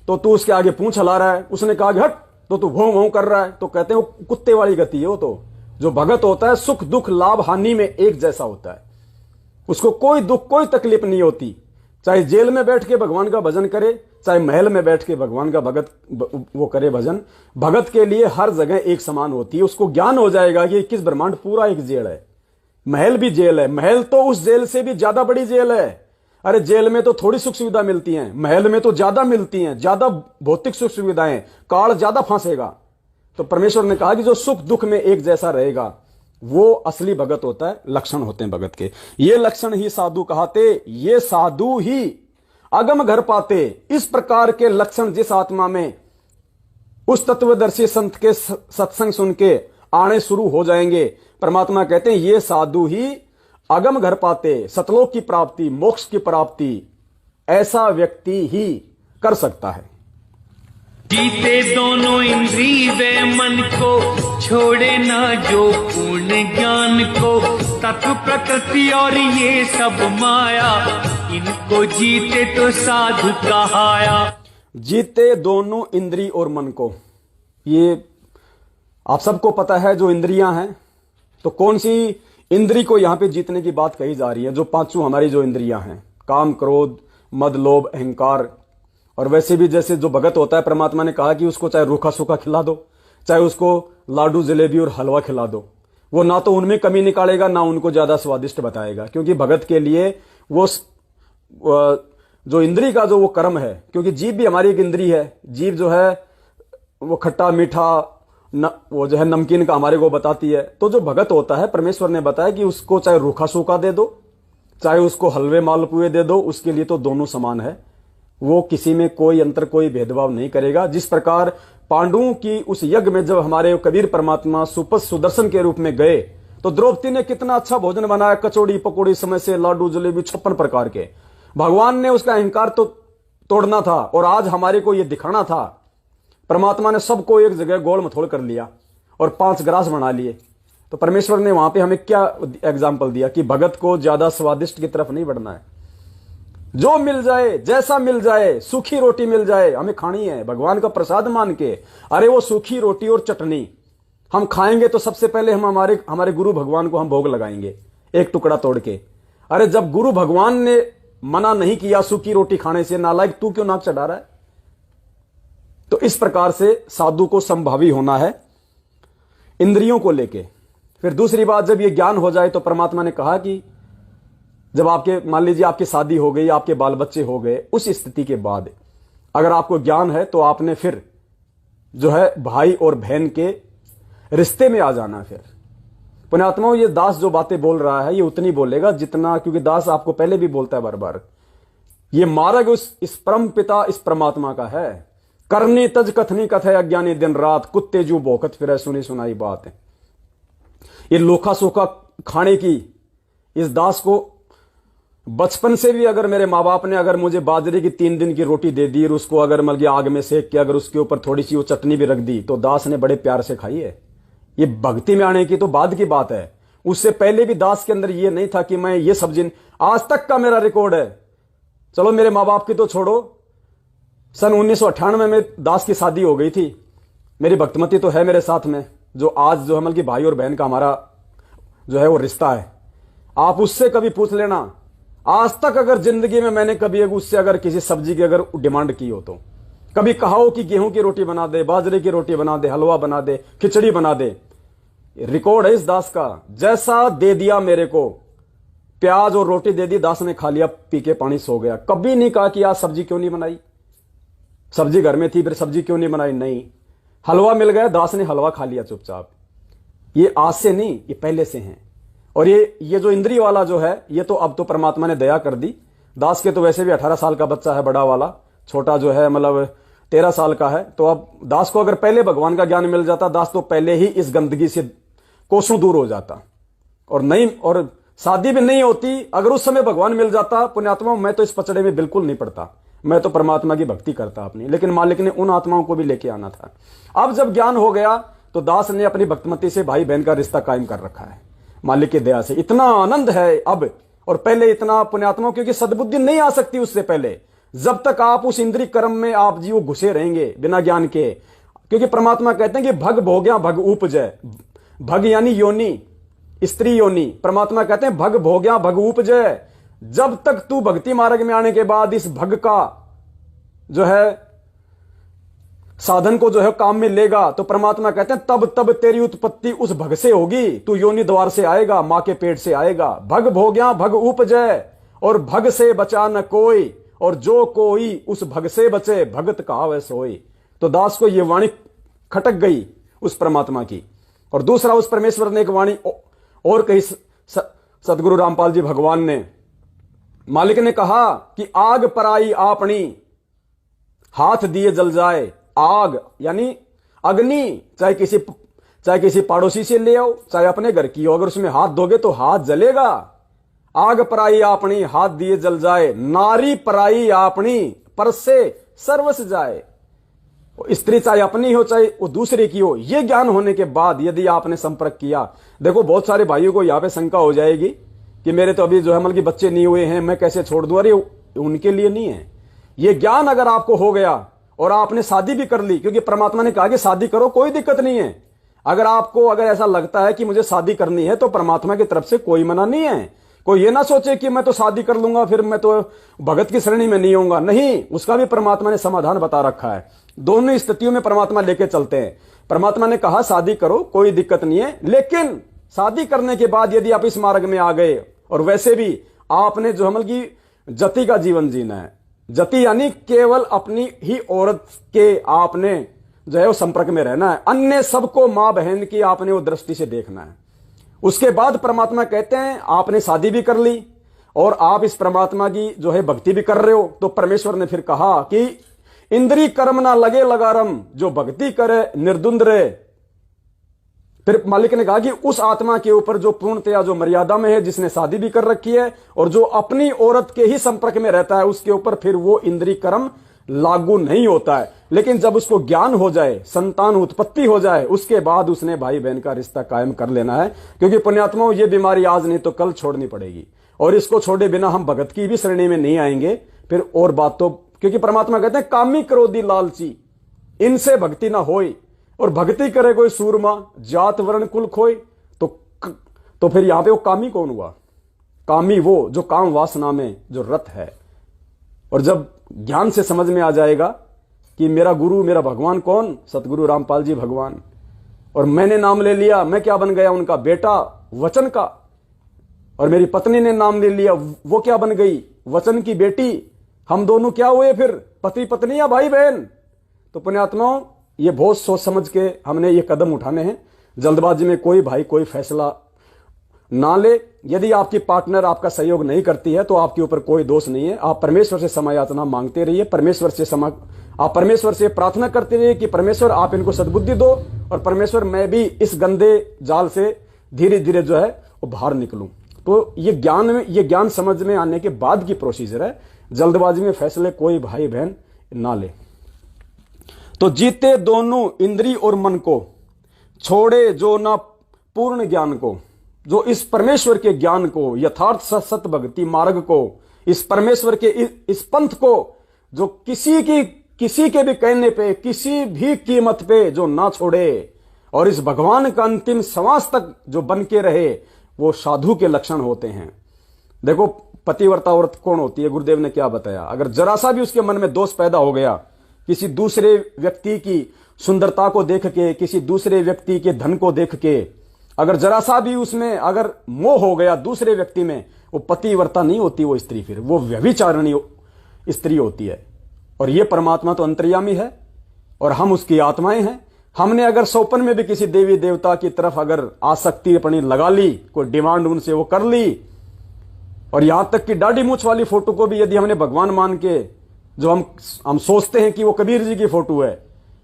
तो तू उसके आगे पूंछ हिला रहा है, उसने कहा कि हट तो तू भों भों कर रहा है, तो कहते हैं वो कुत्ते वाली गति है। वो तो जो भगत होता है सुख दुख लाभ हानि में एक जैसा होता है, उसको कोई दुख कोई तकलीफ नहीं होती। चाहे जेल में बैठ के भगवान का भजन करे, चाहे महल में बैठ के भगवान का भगत वो करे भजन, भगत के लिए हर जगह एक समान होती है। उसको ज्ञान हो जाएगा कि 21 ब्रह्मांड पूरा एक जेल है, महल भी जेल है, महल तो उस जेल से भी ज्यादा बड़ी जेल है। अरे जेल में तो थोड़ी सुख सुविधा मिलती हैं, महल में तो ज्यादा मिलती हैं, ज्यादा भौतिक सुख सुविधाएं, काल ज्यादा फांसेगा। तो परमेश्वर ने कहा कि जो सुख दुख में एक जैसा रहेगा वो असली भगत होता है, लक्षण होते हैं भगत के। ये लक्षण ही साधु कहाते, ये साधु ही अगम घर पाते। इस प्रकार के लक्षण जिस आत्मा में उस तत्वदर्शी संत के सत्संग सुन के आने शुरू हो जाएंगे, परमात्मा कहते हैं ये साधु ही अगम घर पाते, सतलोक की प्राप्ति, मोक्ष की प्राप्ति ऐसा व्यक्ति ही कर सकता है।
जीते दोनों इंद्री व मन को, छोड़े ना जो पूर्ण ज्ञान को, तत्व प्रकृति और ये सब माया, इनको जीते तो साधु कहाया।
जीते दोनों इंद्री और मन को, ये आप सबको पता है जो इंद्रियां हैं, तो कौन सी इंद्री को यहां पे जीतने की बात कही जा रही है? जो पांचों हमारी जो इंद्रियां हैं, काम क्रोध मद लोभ अहंकार। और वैसे भी जैसे जो भगत होता है, परमात्मा ने कहा कि उसको चाहे रूखा सूखा खिला दो, चाहे उसको लाडू जलेबी और हलवा खिला दो, वो ना तो उनमें कमी निकालेगा ना उनको ज्यादा स्वादिष्ट बताएगा। क्योंकि भगत के लिए वो जो इंद्री का जो वो कर्म है, क्योंकि जीभ भी हमारी एक इंद्री है, जीभ जो है वो खट्टा मीठा वो जो है नमकीन का हमारे को बताती है। तो जो भगत होता है, परमेश्वर ने बताया कि उसको चाहे रूखा सूखा दे दो, चाहे उसको हलवे मालपुए दे दो, उसके लिए तो दोनों समान है। वो किसी में कोई अंतर कोई भेदभाव नहीं करेगा। जिस प्रकार पांडुओं की उस यज्ञ में जब हमारे कबीर परमात्मा सुदर्शन के रूप में गए, तो द्रौपदी ने कितना अच्छा भोजन बनाया, कचौड़ी पकौड़ी समय से लाडू जलेबी 56 प्रकार के। भगवान ने उसका अहंकार तो तोड़ना था और आज हमारे को यह दिखाना था। परमात्मा ने सबको एक जगह गोल मथोड़ कर लिया और 5 ग्रास बना लिए। तो परमेश्वर ने वहां पे हमें क्या एग्जाम्पल दिया कि भगत को ज्यादा स्वादिष्ट की तरफ नहीं बढ़ना है। जो मिल जाए, जैसा मिल जाए, सूखी रोटी मिल जाए हमें खानी है, भगवान का प्रसाद मान के। अरे वो सूखी रोटी और चटनी हम खाएंगे तो सबसे पहले हम हमारे गुरु भगवान को हम भोग लगाएंगे एक टुकड़ा तोड़ के। अरे जब गुरु भगवान ने मना नहीं किया सूखी रोटी खाने से, नालायक तू क्यों नाक चढ़ा रहा है? तो इस प्रकार से साधु को संभावी होना है इंद्रियों को लेके। फिर दूसरी बात, जब ये ज्ञान हो जाए तो परमात्मा ने कहा कि जब आपके मान लीजिए आपकी शादी हो गई, आपके बाल बच्चे हो गए, उस स्थिति के बाद अगर आपको ज्ञान है तो आपने फिर जो है भाई और बहन के रिश्ते में आ जाना। फिर पुण्यात्माओं, ये दास जो बातें बोल रहा है ये उतनी बोलेगा जितना, क्योंकि दास आपको पहले भी बोलता है बार बार, ये मार्ग इस परम पिता इस परमात्मा का है। करनी तज कथनी कथ है अज्ञानी दिन रात, कुत्ते जू भौंकत फिरे सुनी सुनाई बात है। ये लोखा सोखा खाने की इस दास को बचपन से भी अगर मेरे माँ बाप ने अगर मुझे बाजरे की 3 दिन की रोटी दे दी और उसको अगर मतलब आग में सेक के अगर उसके ऊपर थोड़ी सी वो चटनी भी रख दी तो दास ने बड़े प्यार से खाई है। ये भक्ति में आने की तो बाद की बात है। उससे पहले भी दास के अंदर ये नहीं था कि मैं ये सब्जी, आज तक का मेरा रिकॉर्ड है। चलो मेरे माँ बाप की तो छोड़ो, सन 1998 में दास की शादी हो गई थी। मेरी भक्तमती तो है मेरे साथ में, जो आज जो है मतलब कि भाई और बहन का हमारा जो है वो रिश्ता है। आप उससे कभी पूछ लेना, आज तक अगर जिंदगी में मैंने कभी उससे अगर किसी सब्जी की अगर डिमांड की हो तो कभी कहा हो कि गेहूं की रोटी बना दे, बाजरे की रोटी बना दे, हलवा बना दे, खिचड़ी बना दे, रिकॉर्ड है इस दास का। जैसा दे दिया मेरे को, प्याज और रोटी दे दी, दास ने खा लिया, पी के पानी सो गया। कभी नहीं कहा कि आज सब्जी क्यों नहीं बनाई, सब्जी घर में थी फिर सब्जी क्यों नहीं बनाई, नहीं। हलवा मिल गया, दास ने हलवा खा लिया चुपचाप। ये आज से नहीं, ये पहले से हैं। और ये जो इंद्री वाला जो है ये तो अब तो परमात्मा ने दया कर दी। दास के तो वैसे भी 18 साल का बच्चा है, बड़ा वाला, छोटा जो है मतलब 13 साल का है। तो अब दास को अगर पहले भगवान का ज्ञान मिल जाता, दास तो पहले ही इस गंदगी से कोसों दूर हो जाता। और नहीं, और शादी भी नहीं होती। अगर उस समय भगवान मिल जाता, पुण्यात्माओं मैं तो इस पचड़े में बिल्कुल नहीं पड़ता, मैं तो परमात्मा की भक्ति करता अपनी। लेकिन मालिक ने उन आत्माओं को भी लेके आना था। अब जब ज्ञान हो गया तो दास ने अपनी भक्तमती से भाई बहन का रिश्ता कायम कर रखा है मालिक की दया से। इतना आनंद है अब, और पहले इतना पुण्यात्माओं, क्योंकि सद्बुद्धि नहीं आ सकती उससे पहले। जब तक आप उस इंद्रिय कर्म में आप जीव घुसे रहेंगे बिना ज्ञान के, क्योंकि परमात्मा कहते हैं कि भग भोग्या भग उपजय। भग यानी योनि, स्त्री योनि। परमात्मा कहते हैं भग भोग्या भग उपजय। जब तक तू भक्ति मार्ग में आने के बाद इस भग का जो है साधन को जो है काम में लेगा, तो परमात्मा कहते हैं तब तब तेरी उत्पत्ति उस भग से होगी। तू योनि द्वार से आएगा, मां के पेट से आएगा। भग भोग्या भग उपजय, और भग से बचा न कोई, और जो कोई उस भग से बचे भगत कहावे सोई। तो दास को ये वाणी खटक गई उस परमात्मा की। और दूसरा, उस परमेश्वर ने एक वाणी और कही, सदगुरु रामपाल जी भगवान ने, मालिक ने कहा कि आग पराई आपनी हाथ दिए जल जाए। आग यानी अग्नि, चाहे किसी पड़ोसी से ले आओ, चाहे अपने घर की हो, अगर उसमें हाथ दोगे तो हाथ जलेगा। आग पराई आपनी हाथ दिए जल जाए, नारी पराई आपनी परस से सर्वस जाए। स्त्री चाहे अपनी हो चाहे वो दूसरे की हो, ये ज्ञान होने के बाद यदि आपने संपर्क किया, देखो बहुत सारे भाइयों को यहां पे शंका हो जाएगी कि मेरे तो अभी जो है मतलब कि बच्चे नहीं हुए हैं, मैं कैसे छोड़ दूं। अरे उनके लिए नहीं है ये ज्ञान। अगर आपको हो गया और आपने शादी भी कर ली, क्योंकि परमात्मा ने कहा कि शादी करो, कोई दिक्कत नहीं है। अगर ऐसा लगता है कि मुझे शादी करनी है, तो परमात्मा की तरफ से कोई मना नहीं है। कोई ये ना सोचे कि मैं तो शादी कर लूंगा फिर मैं तो भगत की श्रेणी में नहीं होऊंगा। नहीं, उसका भी परमात्मा ने समाधान बता रखा है। दोनों स्थितियों में परमात्मा लेके चलते हैं। परमात्मा ने कहा शादी करो, कोई दिक्कत नहीं है, लेकिन शादी करने के बाद यदि आप इस मार्ग में आ गए, और वैसे भी आपने जो हमल की जति का जीवन जीना है, जति यानी केवल अपनी ही औरत के आपने जो है वो संपर्क में रहना है, अन्य सबको मां बहन की आपने वो दृष्टि से देखना है। उसके बाद परमात्मा कहते हैं आपने शादी भी कर ली और आप इस परमात्मा की जो है भक्ति भी कर रहे हो, तो परमेश्वर ने फिर कहा कि इंद्री कर्म ना लगे लगारम, जो भक्ति करे निर्द्वंद रहे। फिर मालिक ने कहा कि उस आत्मा के ऊपर जो पूर्णतया जो मर्यादा में है, जिसने शादी भी कर रखी है और जो अपनी औरत के ही संपर्क में रहता है, उसके ऊपर फिर वो इंद्री कर्म लागू नहीं होता है। लेकिन जब उसको ज्ञान हो जाए, संतान उत्पत्ति हो जाए, उसके बाद उसने भाई बहन का रिश्ता कायम कर लेना है। क्योंकि पुण्यात्माओं, ये बीमारी आज नहीं तो कल छोड़नी पड़ेगी, और इसको छोड़े बिना हम भगत की भी श्रेणी में नहीं आएंगे। फिर और बात तो, क्योंकि परमात्मा कहते हैं कामी क्रोधी लालची, इनसे भक्ति ना होई, और भक्ति करे कोई सूरमा जात वर्ण कुल खोए। तो फिर यहां पे वो कामी कौन हुआ? कामी वो जो काम वासना में जो रत है। और जब ज्ञान से समझ में आ जाएगा कि मेरा गुरु मेरा भगवान कौन, सतगुरु रामपाल जी भगवान, और मैंने नाम ले लिया, मैं क्या बन गया? उनका बेटा वचन का। और मेरी पत्नी ने नाम ले लिया, वो क्या बन गई? वचन की बेटी। हम दोनों क्या हुए फिर? पति पत्नी या भाई बहन। तो पुण्यात्माओं, ये बहुत सोच समझ के हमने ये कदम उठाने हैं। जल्दबाजी में कोई भाई कोई फैसला ना ले। यदि आपकी पार्टनर आपका सहयोग नहीं करती है तो आपके ऊपर कोई दोष नहीं है। आप परमेश्वर से क्षमा याचना मांगते रहिए, आप परमेश्वर से प्रार्थना करते रहिए कि परमेश्वर आप इनको सद्बुद्धि दो, और परमेश्वर मैं भी इस गंदे जाल से धीरे धीरे जो है वो बाहर निकलूं। तो ये ज्ञान समझ में आने के बाद की प्रोसीजर है। जल्दबाजी में फैसले कोई भाई बहन ना ले। तो जीते दोनों इंद्री और मन को, छोड़े जो ना पूर्ण ज्ञान को, जो इस परमेश्वर के ज्ञान को, यथार्थ सत भक्ति मार्ग को, इस परमेश्वर के इस पंथ को, जो किसी के भी कहने पे, किसी भी कीमत पे जो ना छोड़े, और इस भगवान का अंतिम श्वास तक जो बन के रहे, वो साधु के लक्षण होते हैं। देखो, पतिव्रता औरत कौन होती है? गुरुदेव ने क्या बताया? अगर जरा सा भी उसके मन में दोष पैदा हो गया, किसी दूसरे व्यक्ति की सुंदरता को देख के, किसी दूसरे व्यक्ति के धन को देख के, अगर जरा सा भी उसमें अगर मोह हो गया दूसरे व्यक्ति में, वो पतिव्रता नहीं होती वो स्त्री, फिर वो व्यभिचारिणी स्त्री होती है। और ये परमात्मा तो अंतर्यामी है और हम उसकी आत्माएं हैं। हमने अगर सौपन में भी किसी देवी देवता की तरफ अगर आसक्ति अपनी लगा ली, कोई डिमांड उनसे वो कर ली, और यहां तक कि दाढ़ी मूछ वाली फोटो को भी यदि हमने भगवान मान के, जो हम सोचते हैं कि वो कबीर जी की फोटो है,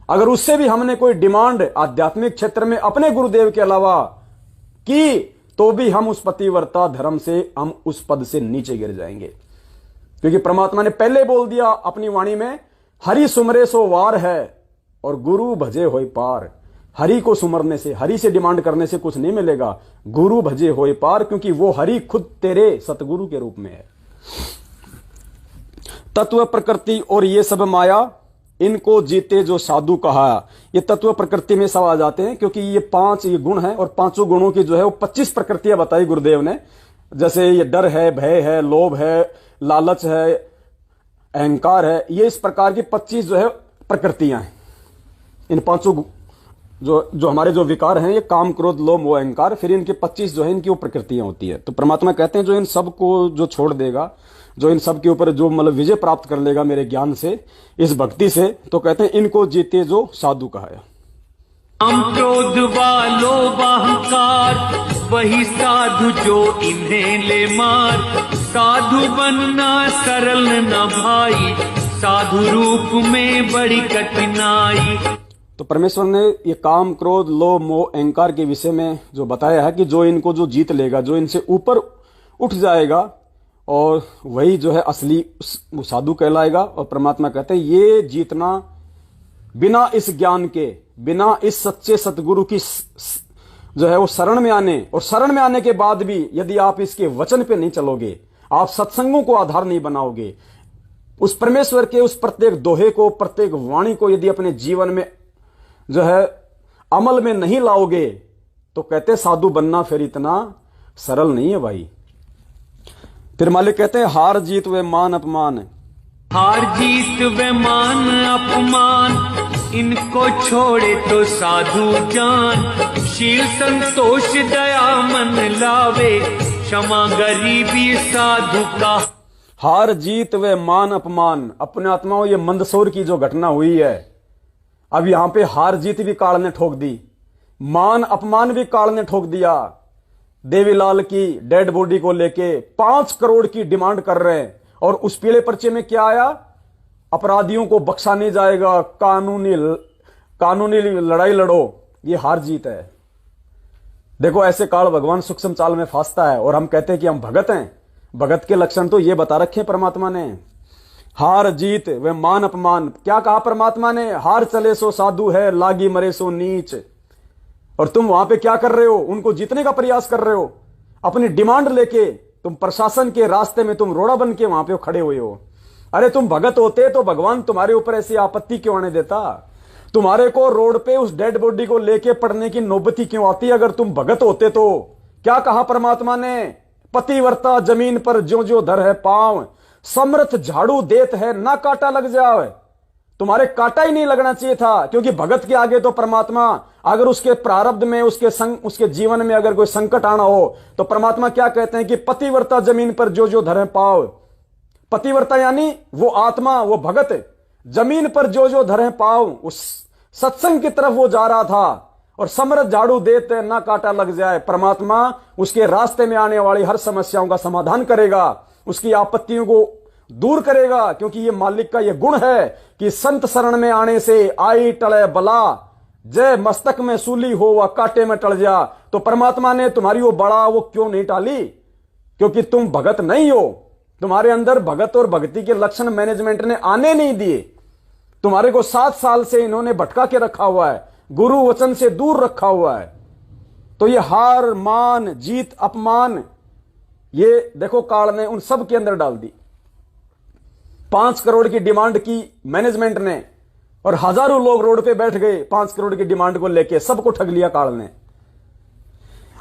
अगर उससे भी हमने कोई डिमांड आध्यात्मिक क्षेत्र में अपने गुरुदेव के अलावा की, तो भी हम उस पतिव्रता धर्म से, हम उस पद से नीचे गिर जाएंगे। क्योंकि परमात्मा ने पहले बोल दिया अपनी वाणी में, हरि सुमरे सो वार है और गुरु भजे होए पार। हरि को सुमरने से, हरि से डिमांड करने से कुछ नहीं मिलेगा, गुरु भजे होए पार, क्योंकि वो हरि खुद तेरे सतगुरु के रूप में है। तत्व प्रकृति और ये सब माया, इनको जीते जो साधु कहा। ये तत्व प्रकृति में सब आ जाते हैं, क्योंकि ये 5 ये गुण हैं, और 5 गुणों की जो है वो 25 प्रकृतियां बताई गुरुदेव ने। जैसे ये डर है, भय है, लोभ है, लालच है, अहंकार है, ये इस प्रकार की 25 जो है प्रकृतियां हैं। इन 5 जो हमारे जो विकार हैं, ये काम, क्रोध, लोभ, मोह, अहंकार, फिर इनके 25 जो है इनकी वो प्रकृतियां होती है। तो परमात्मा कहते हैं जो इन सब को जो छोड़ देगा, जो इन सब के ऊपर जो मतलब विजय प्राप्त कर लेगा मेरे ज्ञान से, इस भक्ति से, तो कहते हैं इनको जीते जो साधु कहा है।
काम क्रोध वालो अहंकार, वही साधु जो इन्हें ले मार। साधु बनना सरल न भाई, साधु रूप में बड़ी कठिनाई।
तो परमेश्वर ने ये काम, क्रोध, लोभ, मोह, अहंकार के विषय में जो बताया है कि जो इनको जो जीत लेगा, जो इनसे ऊपर उठ जाएगा, और वही जो है असली साधु कहलाएगा। और परमात्मा कहते हैं ये जीतना बिना इस ज्ञान के, बिना इस सच्चे सतगुरु की जो है वो शरण में आने, और शरण में आने के बाद भी यदि आप इसके वचन पे नहीं चलोगे, आप सत्संगों को आधार नहीं बनाओगे, उस परमेश्वर के उस प्रत्येक दोहे को, प्रत्येक वाणी को यदि अपने जीवन में जो है अमल में नहीं लाओगे, तो कहते साधु बनना फिर इतना सरल नहीं है भाई। फिर मालिक कहते हैं हार जीत व मान अपमान।
हार जीत व मान अपमान, इनको छोड़े तो साधु जान। शील संतोष दया मन लावे, क्षमा गरीबी साधु का।
हार जीत व मान अपमान, अपने आत्माओं ये मंदसौर की जो घटना हुई है, अब यहां पे हार जीत भी काल ने ठोक दी, मान अपमान भी काल ने ठोक दिया। देवीलाल की डेड बॉडी को लेके 5 करोड़ की डिमांड कर रहे हैं, और उस पीले पर्चे में क्या आया, अपराधियों को बख्शा नहीं जाएगा, कानूनी लड़ाई लड़ो। ये हार जीत है। देखो ऐसे काल भगवान सूक्ष्म चाल में फांसता है, और हम कहते हैं कि हम भगत हैं। भगत के लक्षण तो ये बता रखे परमात्मा ने। हार जीत व मान अपमान, क्या कहा परमात्मा ने, हार चले सो साधु है, लागी मरे सो नीच। और तुम वहां पे क्या कर रहे हो, उनको जीतने का प्रयास कर रहे हो, अपनी डिमांड लेके तुम प्रशासन के रास्ते में तुम रोड़ा बन के वहां पे खड़े हुए हो। अरे तुम भगत होते तो भगवान तुम्हारे ऊपर ऐसी आपत्ति क्यों आने देता, तुम्हारे को रोड पे उस डेड बॉडी को लेके पड़ने की नौबती क्यों आती अगर तुम भगत होते तो। क्या कहा परमात्मा ने, पतिव्रता जमीन पर ज्यो ज्यो धर है पांव, समर्थ झाड़ू देत है ना काटा लग जाए। तुम्हारे काटा ही नहीं लगना चाहिए था, क्योंकि भगत के आगे तो परमात्मा, अगर उसके प्रारब्ध में, उसके जीवन में अगर कोई संकट आना हो, तो परमात्मा क्या कहते हैं कि पतिव्रता जमीन पर जो जो धरे पाव। पतिव्रता यानी वो आत्मा, वो भगत जमीन पर जो जो धरे पाव, उस सत्संग की तरफ वो जा रहा था, और समर्थ झाड़ू देते ना काटा लग जाए। परमात्मा उसके रास्ते में आने वाली हर समस्याओं का समाधान करेगा, उसकी आपत्तियों को दूर करेगा, क्योंकि ये मालिक का ये गुण है कि संत शरण में आने से आई टले बला, जय मस्तक में सूली हो व कांटे में टल जा। तो परमात्मा ने तुम्हारी वो बड़ा वो क्यों नहीं टाली, क्योंकि तुम भगत नहीं हो, तुम्हारे अंदर भगत और भक्ति के लक्षण मैनेजमेंट ने आने नहीं दिए। तुम्हारे को 7 साल से इन्होंने भटका के रखा हुआ है, गुरु वचन से दूर रखा हुआ है। तो ये हार, मान, जीत, अपमान, ये देखो काल ने उन सब के अंदर डाल दी। 5 करोड़ की डिमांड की मैनेजमेंट ने, और हजारों लोग रोड पे बैठ गए 5 करोड़ की डिमांड को लेके, सबको ठग लिया काल ने।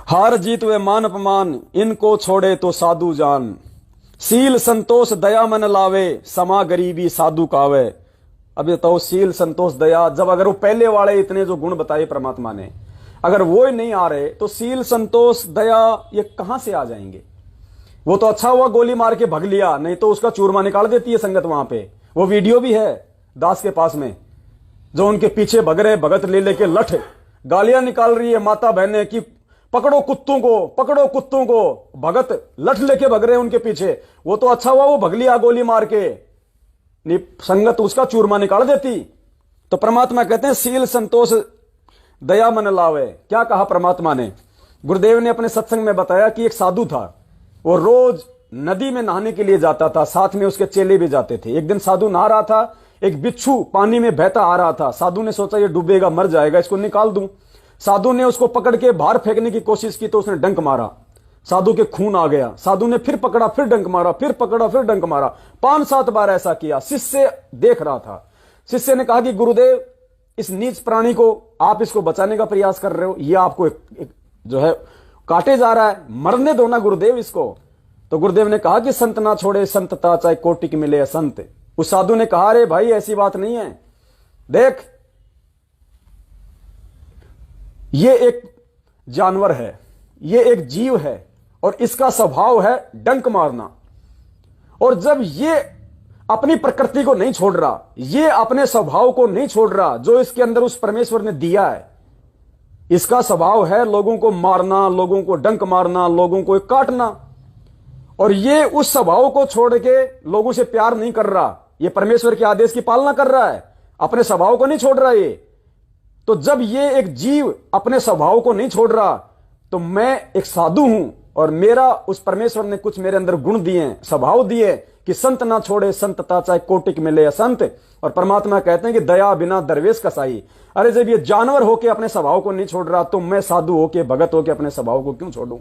हार जीत व मान अपमान, इनको छोड़े तो साधु जान। सील संतोष दया मन लावे, समा गरीबी साधु कावे। अब ये तो सील संतोष दया, जब अगर वो पहले वाले इतने जो गुण बताए परमात्मा ने, अगर वो ही नहीं आ रहे, तो सील संतोष दया ये कहां से आ जाएंगे। वो तो अच्छा हुआ गोली मार के भग लिया, नहीं तो उसका चूरमा निकाल देती है संगत वहां पे। वो वीडियो भी है दास के पास में, जो उनके पीछे भग रहे भगत ले लेके लठ गालियां निकाल रही है माता बहने की, पकड़ो कुत्तों को, पकड़ो कुत्तों को। भगत लठ लेके भग रहे हैं उनके पीछे। वो तो अच्छा हुआ वो भग लिया गोली मार के, नहीं संगत उसका चूरमा निकाल देती। तो परमात्मा कहते हैं सील संतोष दया मन लावे। क्या कहा परमात्मा ने, गुरुदेव ने अपने सत्संग में बताया कि एक साधु था, वो रोज नदी में नहाने के लिए जाता था, साथ में उसके चेले भी जाते थे। एक दिन साधु नहा रहा था, एक बिच्छू पानी में बहता आ रहा था। साधु ने सोचा ये डूबेगा, मर जाएगा, इसको निकाल दूं। साधु ने उसको पकड़ के बाहर फेंकने की कोशिश की तो उसने डंक मारा, साधु के खून आ गया। साधु ने फिर पकड़ा, फिर डंक मारा, फिर पकड़ा, फिर डंक मारा। 5-7 बार ऐसा किया। शिष्य देख रहा था। शिष्य ने कहा कि गुरुदेव, इस नीच प्राणी को आप इसको बचाने का प्रयास कर रहे हो, ये आपको एक जो है काटे जा रहा है, मरने दो ना गुरुदेव इसको। तो गुरुदेव ने कहा कि संत ना छोड़े संतता, चाहे कोटि की मिले संत। उस साधु ने कहा, अरे भाई ऐसी बात नहीं है, देख ये एक जानवर है, ये एक जीव है और इसका स्वभाव है डंक मारना। और जब ये अपनी प्रकृति को नहीं छोड़ रहा, ये अपने स्वभाव को नहीं छोड़ रहा जो इसके अंदर उस परमेश्वर ने दिया है, इसका स्वभाव है लोगों को मारना, लोगों को डंक मारना, लोगों को काटना, और ये उस स्वभाव को छोड़ के लोगों से प्यार नहीं कर रहा, ये परमेश्वर के आदेश की पालना कर रहा है, अपने स्वभाव को नहीं छोड़ रहा ये। तो जब ये एक जीव अपने स्वभाव को नहीं छोड़ रहा, तो मैं एक साधु हूं और मेरा उस परमेश्वर ने कुछ मेरे अंदर गुण दिए हैं, स्वभाव दिए कि संत ना छोड़े संतता, चाहे कोटिक मिले संत। और परमात्मा कहते हैं कि दया बिना दरवेश कसाई। अरे जब ये जानवर होके अपने स्वभाव को नहीं छोड़ रहा, तो मैं साधु होके, भगत होके अपने स्वभाव को क्यों छोड़ूं।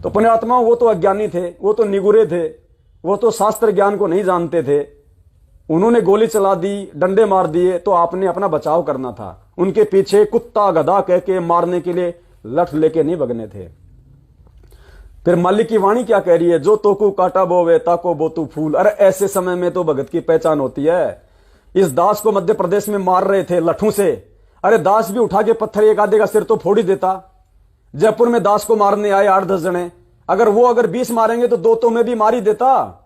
तो पुण्यात्मा, वो तो अज्ञानी थे, वो तो निगुरे थे, वो तो शास्त्र ज्ञान को नहीं जानते थे, उन्होंने गोली चला दी, डंडे मार दिए, तो आपने अपना बचाव करना था। उनके पीछे कुत्ता गधा कह के मारने के लिए लठ लेके नहीं भगने थे। फिर मालिक की वाणी क्या कह रही है, जो तोकू काटा बोवे ताको बोतू फूल। अरे ऐसे समय में तो भगत की पहचान होती है। इस दास को मध्य प्रदेश में मार रहे थे लठों से, अरे दास भी उठा के पत्थर एक आधे का सिर तो फोड़ ही देता। जयपुर में दास को मारने आए 8-10 जने, अगर 20 मारेंगे तो 2 तो में भी मार ही देता।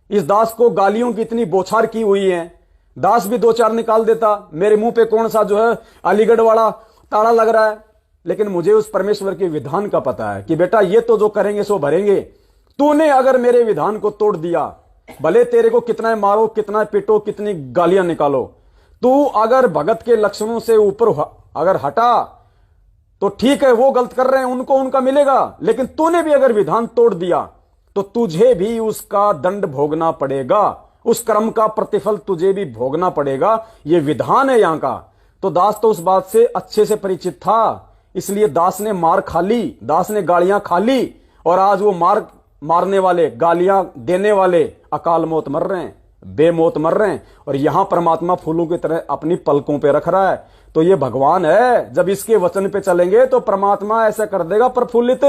इस दास को गालियों की इतनी बौछार की हुई है, दास भी 2-4 निकाल देता। मेरे मुंह पे कौन सा जो है अलीगढ़ वाला ताड़ा लग रहा है, लेकिन मुझे उस परमेश्वर के विधान का पता है कि बेटा ये तो जो करेंगे सो भरेंगे। तूने अगर मेरे विधान को तोड़ दिया, भले तेरे को कितना मारो, कितना पिटो, कितनी गालियां निकालो, तू अगर भगत के लक्षणों से ऊपर अगर हटा तो ठीक है, वो गलत कर रहे हैं, उनको उनका मिलेगा। लेकिन तूने भी अगर विधान तोड़ दिया तो तुझे भी उसका दंड भोगना पड़ेगा, उस कर्म का प्रतिफल तुझे भी भोगना पड़ेगा। ये विधान है यहां का। तो दास तो उस बात से अच्छे से परिचित था, इसलिए दास ने मार खा ली, दास ने गालियां खा ली, और आज वो मारने वाले, गालियां देने वाले अकाल मौत मर रहे हैं, बेमौत मर रहे हैं। और यहां परमात्मा फूलों की तरह अपनी पलकों पे रख रहा है। तो ये भगवान है, जब इसके वचन पे चलेंगे तो परमात्मा ऐसा कर देगा प्रफुल्लित।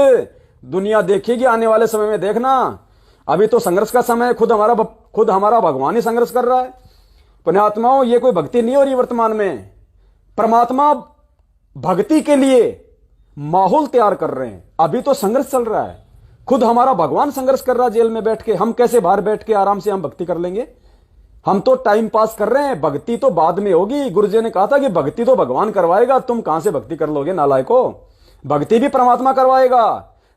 दुनिया देखेगी आने वाले समय में। देखना, अभी तो संघर्ष का समय है, खुद हमारा भगवान ही संघर्ष कर रहा है। पुण्यात्माओं, ये कोई भक्ति नहीं हो रही वर्तमान में। परमात्मा भक्ति के लिए माहौल तैयार कर रहे हैं। अभी तो संघर्ष चल रहा है, खुद हमारा भगवान संघर्ष कर रहा है जेल में बैठ के। हम कैसे बाहर बैठ के आराम से हम भक्ति कर लेंगे? हम तो टाइम पास कर रहे हैं, भक्ति तो बाद में होगी। गुरुजी ने कहा था कि भक्ति तो भगवान करवाएगा, तुम कहां से भक्ति कर लोगे नालायको? भक्ति भी परमात्मा करवाएगा।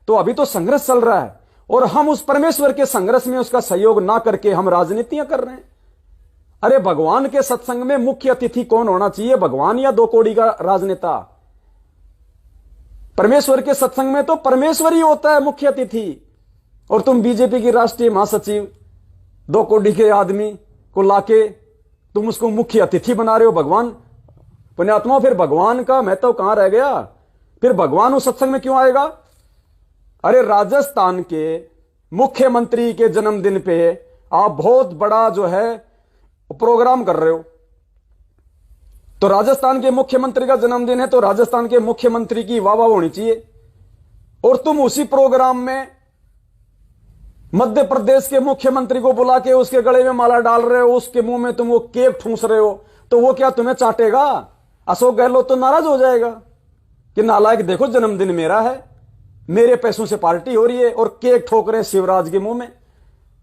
तो अभी तो संघर्ष चल रहा है, और हम उस परमेश्वर के संघर्ष में उसका सहयोग ना करके हम राजनीतियां कर रहे हैं। अरे भगवान के सत्संग में मुख्य अतिथि कौन होना चाहिए, भगवान या 2 कौड़ी का राजनेता? परमेश्वर के सत्संग में तो परमेश्वर ही होता है मुख्य अतिथि। और तुम बीजेपी की राष्ट्रीय महासचिव 2 कौड़ी के आदमी को लाके तुम उसको मुख्य अतिथि बना रहे हो। भगवान, पुण्यात्मा, फिर भगवान का महत्व कहां रह गया? फिर भगवान उस सत्संग में क्यों आएगा? अरे राजस्थान के मुख्यमंत्री के जन्मदिन पे आप बहुत बड़ा जो है प्रोग्राम कर रहे हो, तो राजस्थान के मुख्यमंत्री का जन्मदिन है तो राजस्थान के मुख्यमंत्री की वाह वाह होनी चाहिए। और तुम उसी प्रोग्राम में मध्य प्रदेश के मुख्यमंत्री को बुला के उसके गले में माला डाल रहे हो, उसके मुंह में तुम वो केक ठूंस रहे हो, तो वो क्या तुम्हें चाटेगा? अशोक गहलोत तो नाराज हो जाएगा कि नालायक, देखो जन्मदिन मेरा है, मेरे पैसों से पार्टी हो रही है और केक ठोक रहे हैं शिवराज के मुंह में,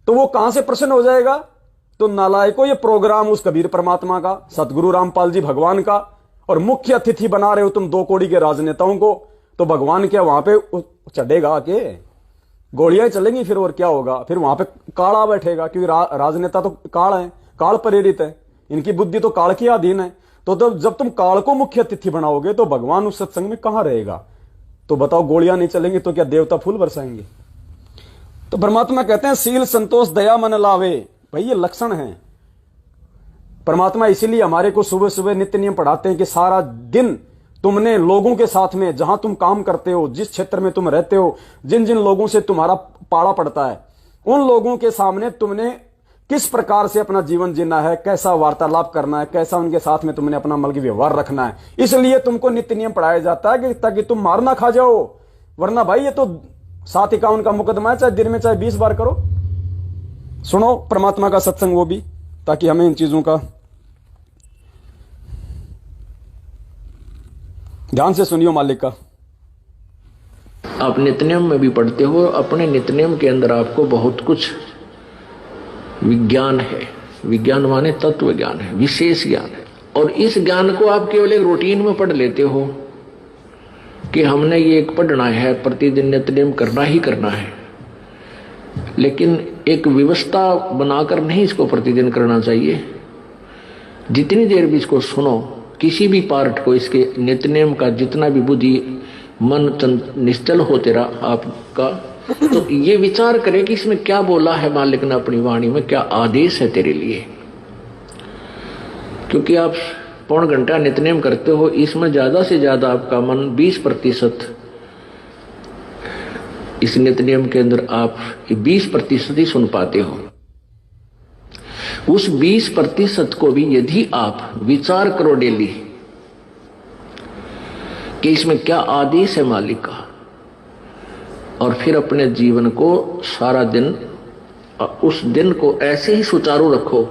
तो वो कहां से प्रसन्न हो जाएगा? तो नालायको, ये प्रोग्राम उस कबीर परमात्मा का, सतगुरु रामपाल जी भगवान का, और मुख्य अतिथि बना रहे हो तुम 2 कौड़ी के राजनेताओं को, तो भगवान क्या वहां पे चढ़ेगा? के गोलियां चलेंगी फिर, और क्या होगा? फिर वहां पे काला बैठेगा, क्योंकि राजनेता तो काल है, काल प्रेरित है, इनकी बुद्धि तो काल के अधीन है। तो जब तुम काल को मुख्य अतिथि बनाओगे तो भगवान उस सत्संग में कहां रहेगा? तो बताओ गोलियां नहीं चलेंगी तो क्या देवता फूल बरसाएंगे? तो परमात्मा कहते हैं सील संतोष दया मन लावे। भाई ये लक्षण है। परमात्मा इसीलिए हमारे को सुबह सुबह नित्य नियम पढ़ाते हैं कि सारा दिन तुमने लोगों के साथ में, जहां तुम काम करते हो, जिस क्षेत्र में तुम रहते हो, जिन जिन लोगों से तुम्हारा पाड़ा पड़ता है, उन लोगों के सामने तुमने किस प्रकार से अपना जीवन जीना है, कैसा वार्तालाप करना है, कैसा उनके साथ में तुमने अपना मल की व्यवहार रखना है। इसलिए तुमको नित्य नियम पढ़ाया जाता है कि ताकि तुम मार ना खा जाओ। वरना भाई ये तो 751 का मुकदमा है, चाहे दिन में चाहे 20 बार करो। सुनो परमात्मा का सत्संग वो भी, ताकि हमें इन चीजों का ध्यान से सुनियो। मालिक का
आप नित्यनियम में भी पढ़ते हो, अपने नित्यनियम के अंदर आपको बहुत कुछ विज्ञान है। विज्ञान माने तत्व ज्ञान है, विशेष ज्ञान है। और इस ज्ञान को आप केवल एक रूटीन में पढ़ लेते हो कि हमने ये एक पढ़ना है, प्रतिदिन नित्यनियम करना ही करना है। लेकिन एक व्यवस्था बनाकर नहीं इसको प्रतिदिन करना चाहिए। जितनी देर भी इसको सुनो, किसी भी पार्ट को, इसके नित्यनियम का जितना भी बुद्धि मन निश्चल हो तेरा आपका, तो ये विचार करे कि इसमें क्या बोला है मालिक ने अपनी वाणी में, क्या आदेश है तेरे लिए। क्योंकि आप पौन घंटा नित्यनेम करते हो, इसमें ज्यादा से ज्यादा आपका मन 20% इस नित्यनेम के अंदर आप 20% ही सुन पाते हो। उस 20% को भी यदि आप विचार करो डेली कि इसमें क्या आदेश है मालिक का, और फिर अपने जीवन को सारा दिन, उस दिन को ऐसे ही सुचारू रखो।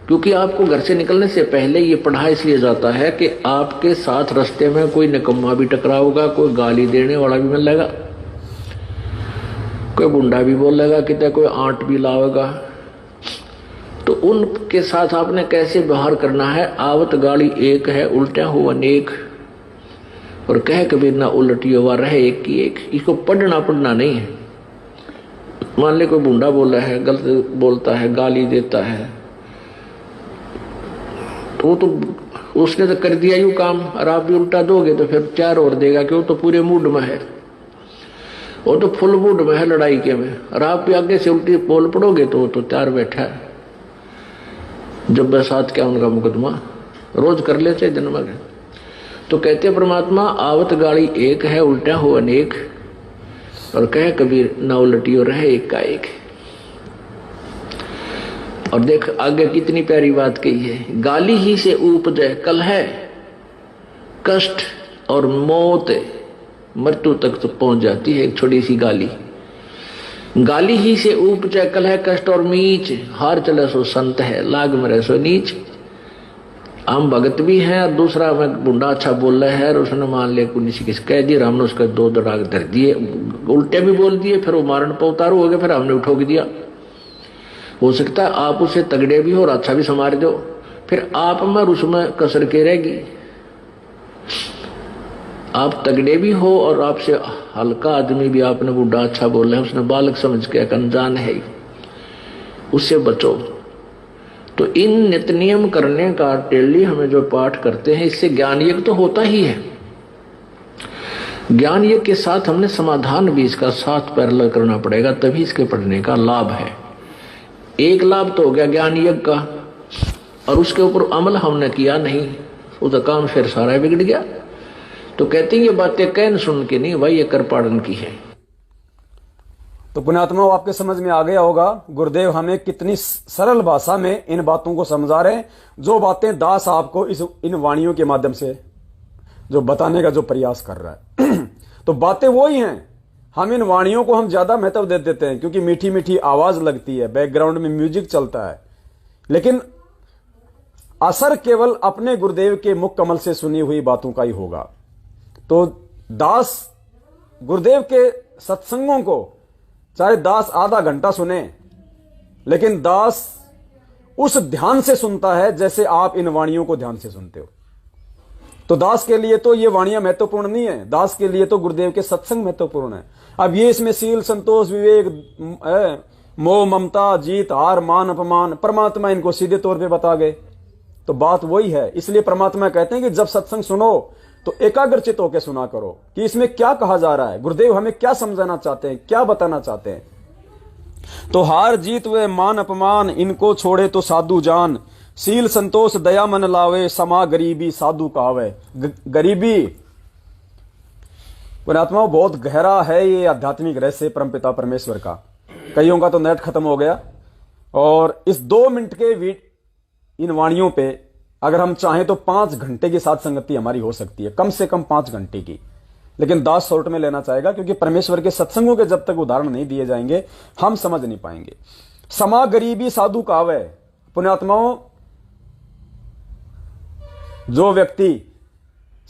क्योंकि आपको घर से निकलने से पहले ये पढ़ा इसलिए जाता है कि आपके साथ रास्ते में कोई निकम्मा भी टकराओगा, कोई गाली देने वाला भी मिलेगा, कोई गुंडा भी बोलेगा, कितना कोई आंट भी लाएगा। तो उनके साथ आपने कैसे व्यवहार करना है। आवत गाड़ी एक है, उल्टा हो अनेक, और कह कबीर ना उलटी हुआ रहे एक की एक। इसको पढ़ना नहीं है। मान ले कोई बूढ़ा बोला है, गलत बोलता है, गाली देता है, तो उसने तो कर दिया यूं काम, और आप भी उल्टा दोगे तो फिर 4 और देगा, क्यों? तो पूरे मूड में है, वो तो फुल मूड में है लड़ाई के में, और आप भी आगे से उल्टी बोल पड़ोगे तो 4 बैठा है। जब बरसात क्या उनका मुकदमा रोज कर लेते दिन में। तो कहते परमात्मा आवत गाड़ी एक है, उल्टा हो अनेक, और कह कबीर ना उलटियो रहे एक का एक। और देख आगे कितनी प्यारी बात कही है। गाली ही से उपजे कलह, कष्ट और मौत, मृत्यु तक तो पहुंच जाती है एक छोटी सी गाली। गाली ही से उपजे कलह, कष्ट और मीच, हार चले सो संत है, लाग मरे सो नीच। हम भगत भी हैं, और दूसरा में बुंडा अच्छा बोल रहा है, और उसने मान ले किसी किस कह दिया, हमने उसका 2 दराग धर दिए, उल्टे भी बोल दिए, फिर वो मारण पर उतारू हो गए, फिर हमने उठोक दिया। हो सकता है आप उसे तगड़े भी हो और अच्छा भी संवार दो, फिर आप में और उसमें कसर के रहेगी। आप तगड़े भी हो और आपसे हल्का आदमी भी आपने बुढ़ा अच्छा बोल रहा है, उसने बालक समझ के अनजान है, उससे बचो। तो इन नित्य नियम करने का डेली हमें जो पाठ करते हैं, इससे ज्ञान यज्ञ तो होता ही है। ज्ञान यज्ञ के साथ हमने समाधान भी इसका साथ पैरेलल करना पड़ेगा, तभी इसके पढ़ने का लाभ है। एक लाभ तो हो गया ज्ञान यज्ञ का, और उसके ऊपर अमल हमने किया नहीं, उसका काम फिर सारा बिगड़ गया। तो कहते हैं ये बातें कहन सुन के नहीं भाई, ये कर पाड़न की है।
तो पुण्यात्मा आपके समझ में आ गया होगा गुरुदेव हमें कितनी सरल भाषा में इन बातों को समझा रहे हैं, जो बातें दास आपको इन वाणियों के माध्यम से जो बताने का जो प्रयास कर रहा है। तो बातें वो ही हैं। हम इन वाणियों को हम ज्यादा महत्व दे देते हैं क्योंकि मीठी मीठी आवाज लगती है, बैकग्राउंड में म्यूजिक चलता है, लेकिन असर केवल अपने गुरुदेव के मुख कमल से सुनी हुई बातों का ही होगा। तो दास गुरुदेव के सत्संगों को चाहे दास आधा घंटा सुने, लेकिन दास उस ध्यान से सुनता है जैसे आप इन वाणियों को ध्यान से सुनते हो। तो दास के लिए तो ये वाणियां महत्वपूर्ण नहीं है, दास के लिए तो गुरुदेव के सत्संग महत्वपूर्ण है। अब ये इसमें सील, संतोष, विवेक, मोह, ममता, जीत, हार, मान, अपमान, परमात्मा इनको सीधे तौर पे बता गए। तो बात वही है। इसलिए परमात्मा कहते हैं कि जब सत्संग सुनो तो एकाग्रचित होकर सुना करो कि इसमें क्या कहा जा रहा है, गुरुदेव हमें क्या समझाना चाहते हैं, क्या बताना चाहते हैं। तो हार जीत वे मान अपमान, इनको छोड़े तो साधु जान, सील संतोष दया मन लावे, समा गरीबी साधु कहावे। गरीबी पुण्यात्माओं बहुत गहरा है ये आध्यात्मिक रहस्य परमपिता परमेश्वर का। कईयों का तो नेट खत्म हो गया, और इस 2 मिनट के इन वाणियों पे अगर हम चाहें तो 5 घंटे की साथ संगति हमारी हो सकती है, कम से कम 5 घंटे की। लेकिन दास शॉर्ट में लेना चाहेगा, क्योंकि परमेश्वर के सत्संगों के जब तक उदाहरण नहीं दिए जाएंगे हम समझ नहीं पाएंगे। समा गरीबी साधु कावे। पुण्यात्माओं, जो व्यक्ति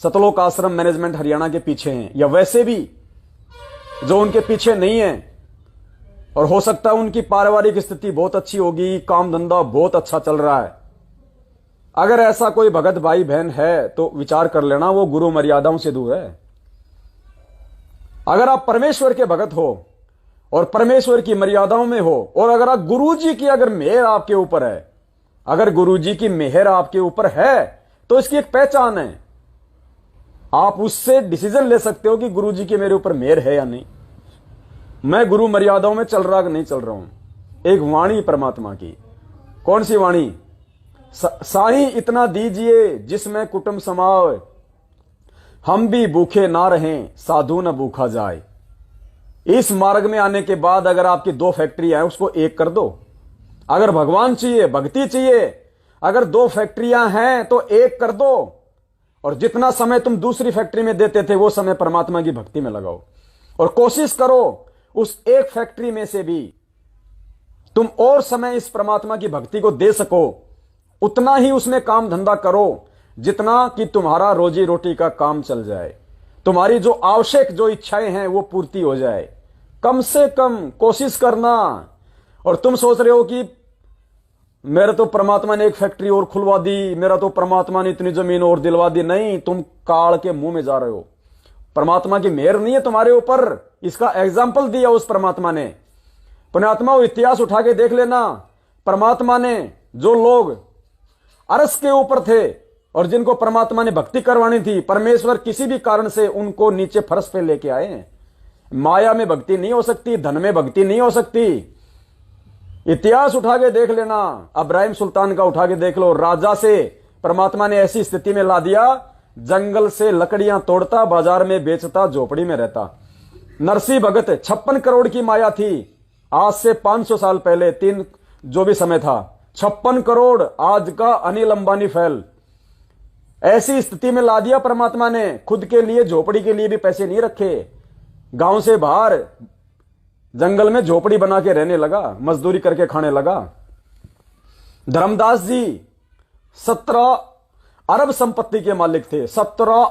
सतलोक आश्रम मैनेजमेंट हरियाणा के पीछे हैं, या वैसे भी जो उनके पीछे नहीं है, और हो सकता है उनकी पारिवारिक स्थिति बहुत अच्छी होगी, काम धंधा बहुत अच्छा चल रहा है, अगर ऐसा कोई भगत भाई बहन है तो विचार कर लेना वो गुरु मर्यादाओं से दूर है। अगर आप परमेश्वर के भगत हो और परमेश्वर की मर्यादाओं में हो, और अगर आप गुरुजी की अगर मेहर आपके ऊपर है, अगर गुरुजी की मेहर आपके ऊपर है तो इसकी एक पहचान है, आप उससे डिसीजन ले सकते हो कि गुरुजी की मेरे ऊपर मेहर है या नहीं, मैं गुरु मर्यादाओं में चल रहा कि नहीं चल रहा हूं। एक वाणी परमात्मा की, कौन सी वाणी? साईं इतना दीजिए जिसमें कुटुंब समावे, हम भी भूखे ना रहें साधु न भूखा जाए। इस मार्ग में आने के बाद अगर आपकी 2 फैक्ट्रियां हैं उसको 1 कर दो। अगर भगवान चाहिए, भक्ति चाहिए, अगर 2 फैक्ट्रियां हैं तो 1 कर दो, और जितना समय तुम दूसरी फैक्ट्री में देते थे वो समय परमात्मा की भक्ति में लगाओ, और कोशिश करो उस 1 फैक्ट्री में से भी तुम और समय इस परमात्मा की भक्ति को दे सको, उतना ही उसमें काम धंधा करो जितना कि तुम्हारा रोजी रोटी का काम चल जाए, तुम्हारी जो आवश्यक जो इच्छाएं हैं वो पूर्ति हो जाए। कम से कम कोशिश करना। और तुम सोच रहे हो कि मेरे तो परमात्मा ने 1 फैक्ट्री और खुलवा दी, मेरा तो परमात्मा ने इतनी जमीन और दिलवा दी। नहीं, तुम काल के मुंह में जा रहे हो। परमात्मा की मेहर नहीं है तुम्हारे ऊपर, इसका एग्जाम्पल दिया उस परमात्मा ने। पुण्यात्मा इतिहास उठा के देख लेना, परमात्मा ने जो लोग अरस के ऊपर थे और जिनको परमात्मा ने भक्ति करवानी थी, परमेश्वर किसी भी कारण से उनको नीचे फर्श पे लेके आए हैं। माया में भक्ति नहीं हो सकती, धन में भक्ति नहीं हो सकती। इतिहास उठा के देख लेना, इब्राहिम सुल्तान का उठा के देख लो। राजा से परमात्मा ने ऐसी स्थिति में ला दिया, जंगल से लकड़ियां तोड़ता, बाजार में बेचता, झोपड़ी में रहता। नरसिंह भगत 56 करोड़ की माया थी, आज से 500 साल पहले, 3 जो भी समय था, 56 करोड़ आज का अनिल अंबानी फैल। ऐसी स्थिति में ला दिया परमात्मा ने। खुद के लिए झोपड़ी के लिए भी पैसे नहीं रखे, गांव से बाहर जंगल में झोपड़ी बना के रहने लगा, मजदूरी करके खाने लगा। धर्मदास जी 17 अरब संपत्ति के मालिक थे, 17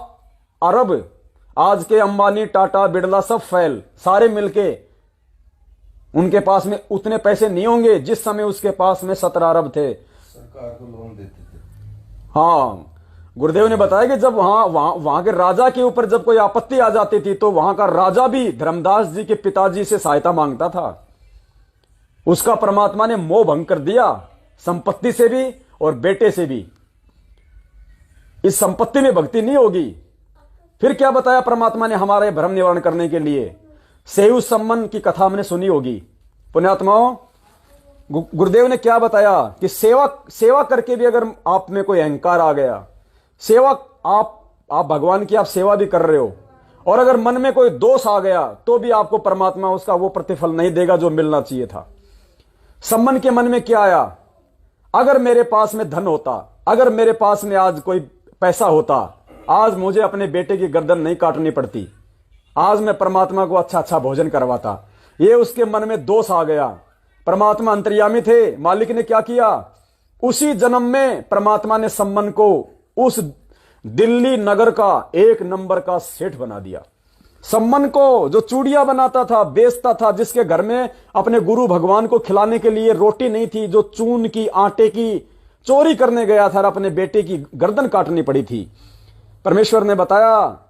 अरब। आज के अंबानी, टाटा, बिड़ला सब फैल, सारे मिलके उनके पास में उतने पैसे नहीं होंगे जिस समय उसके पास में 17 अरब थे।
सरकार को लोन देते थे।
हाँ, गुरुदेव ने बताया कि जब वहां के राजा के ऊपर जब कोई आपत्ति आ जाती थी तो वहां का राजा भी धर्मदास जी के पिताजी से सहायता मांगता था। उसका परमात्मा ने मोह भंग कर दिया, संपत्ति से भी और बेटे से भी। इस संपत्ति में भक्ति नहीं होगी। फिर क्या बताया परमात्मा ने हमारे भ्रम निवारण करने के लिए? सेहु सम्मन की कथा हमने सुनी होगी। पुण्यात्माओं, गुरुदेव ने क्या बताया कि सेवा करके भी अगर आप में कोई अहंकार आ गया, सेवा आप भगवान की आप सेवा भी कर रहे हो, और अगर मन में कोई दोष आ गया तो भी आपको परमात्मा उसका वो प्रतिफल नहीं देगा जो मिलना चाहिए था। सम्मन के मन में क्या आया? अगर मेरे पास में धन होता, अगर मेरे पास में आज कोई पैसा होता, आज मुझे अपने बेटे की गर्दन नहीं काटनी पड़ती, आज मैं परमात्मा को अच्छा अच्छा भोजन करवाता। ये उसके मन में दोष आ गया। परमात्मा अंतर्यामी थे, मालिक ने क्या किया? उसी जन्म में परमात्मा ने सम्मन को उस दिल्ली नगर का 1 नंबर का सेठ बना दिया। सम्मन को जो चूड़ियां बनाता था, बेचता था, जिसके घर में अपने गुरु भगवान को खिलाने के लिए रोटी नहीं थी, जो चून की, आटे की चोरी करने गया था और अपने बेटे की गर्दन काटनी पड़ी थी। परमेश्वर ने बताया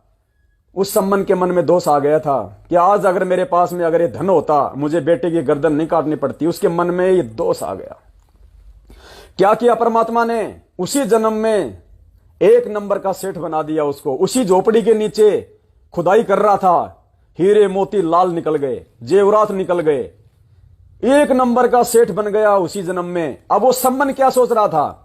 उस सम्मन के मन में दोष आ गया था कि आज अगर मेरे पास में अगर ये धन होता, मुझे बेटे की गर्दन नहीं काटनी पड़ती। उसके मन में ये दोष आ गया। क्या किया परमात्मा ने? उसी जन्म में एक नंबर का सेठ बना दिया उसको। उसी झोपड़ी के नीचे खुदाई कर रहा था, हीरे मोती लाल निकल गए, जेवरात निकल गए, एक नंबर का सेठ बन गया उसी जन्म में। अब वो सम्मन क्या सोच रहा था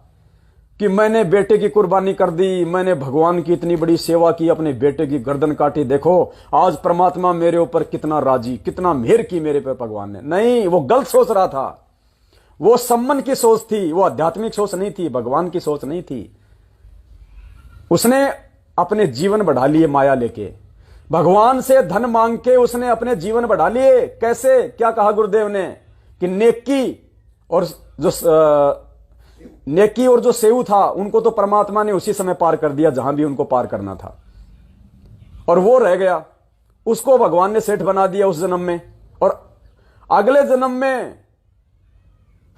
कि मैंने बेटे की कुर्बानी कर दी, मैंने भगवान की इतनी बड़ी सेवा की, अपने बेटे की गर्दन काटी, देखो आज परमात्मा मेरे ऊपर कितना राजी, कितना मेहर की मेरे पे भगवान ने। नहीं, वो गलत सोच रहा था। वो सम्मन की सोच थी, वो आध्यात्मिक सोच नहीं थी, भगवान की सोच नहीं थी। उसने अपने जीवन बढ़ा लिए माया लेके, भगवान से धन मांग के उसने अपने जीवन बढ़ा लिए। कैसे? क्या कहा गुरुदेव ने कि नेकी और जो सेऊ था उनको तो परमात्मा ने उसी समय पार कर दिया जहां भी उनको पार करना था, और वो रह गया। उसको भगवान ने सेठ बना दिया उस जन्म में, और अगले जन्म में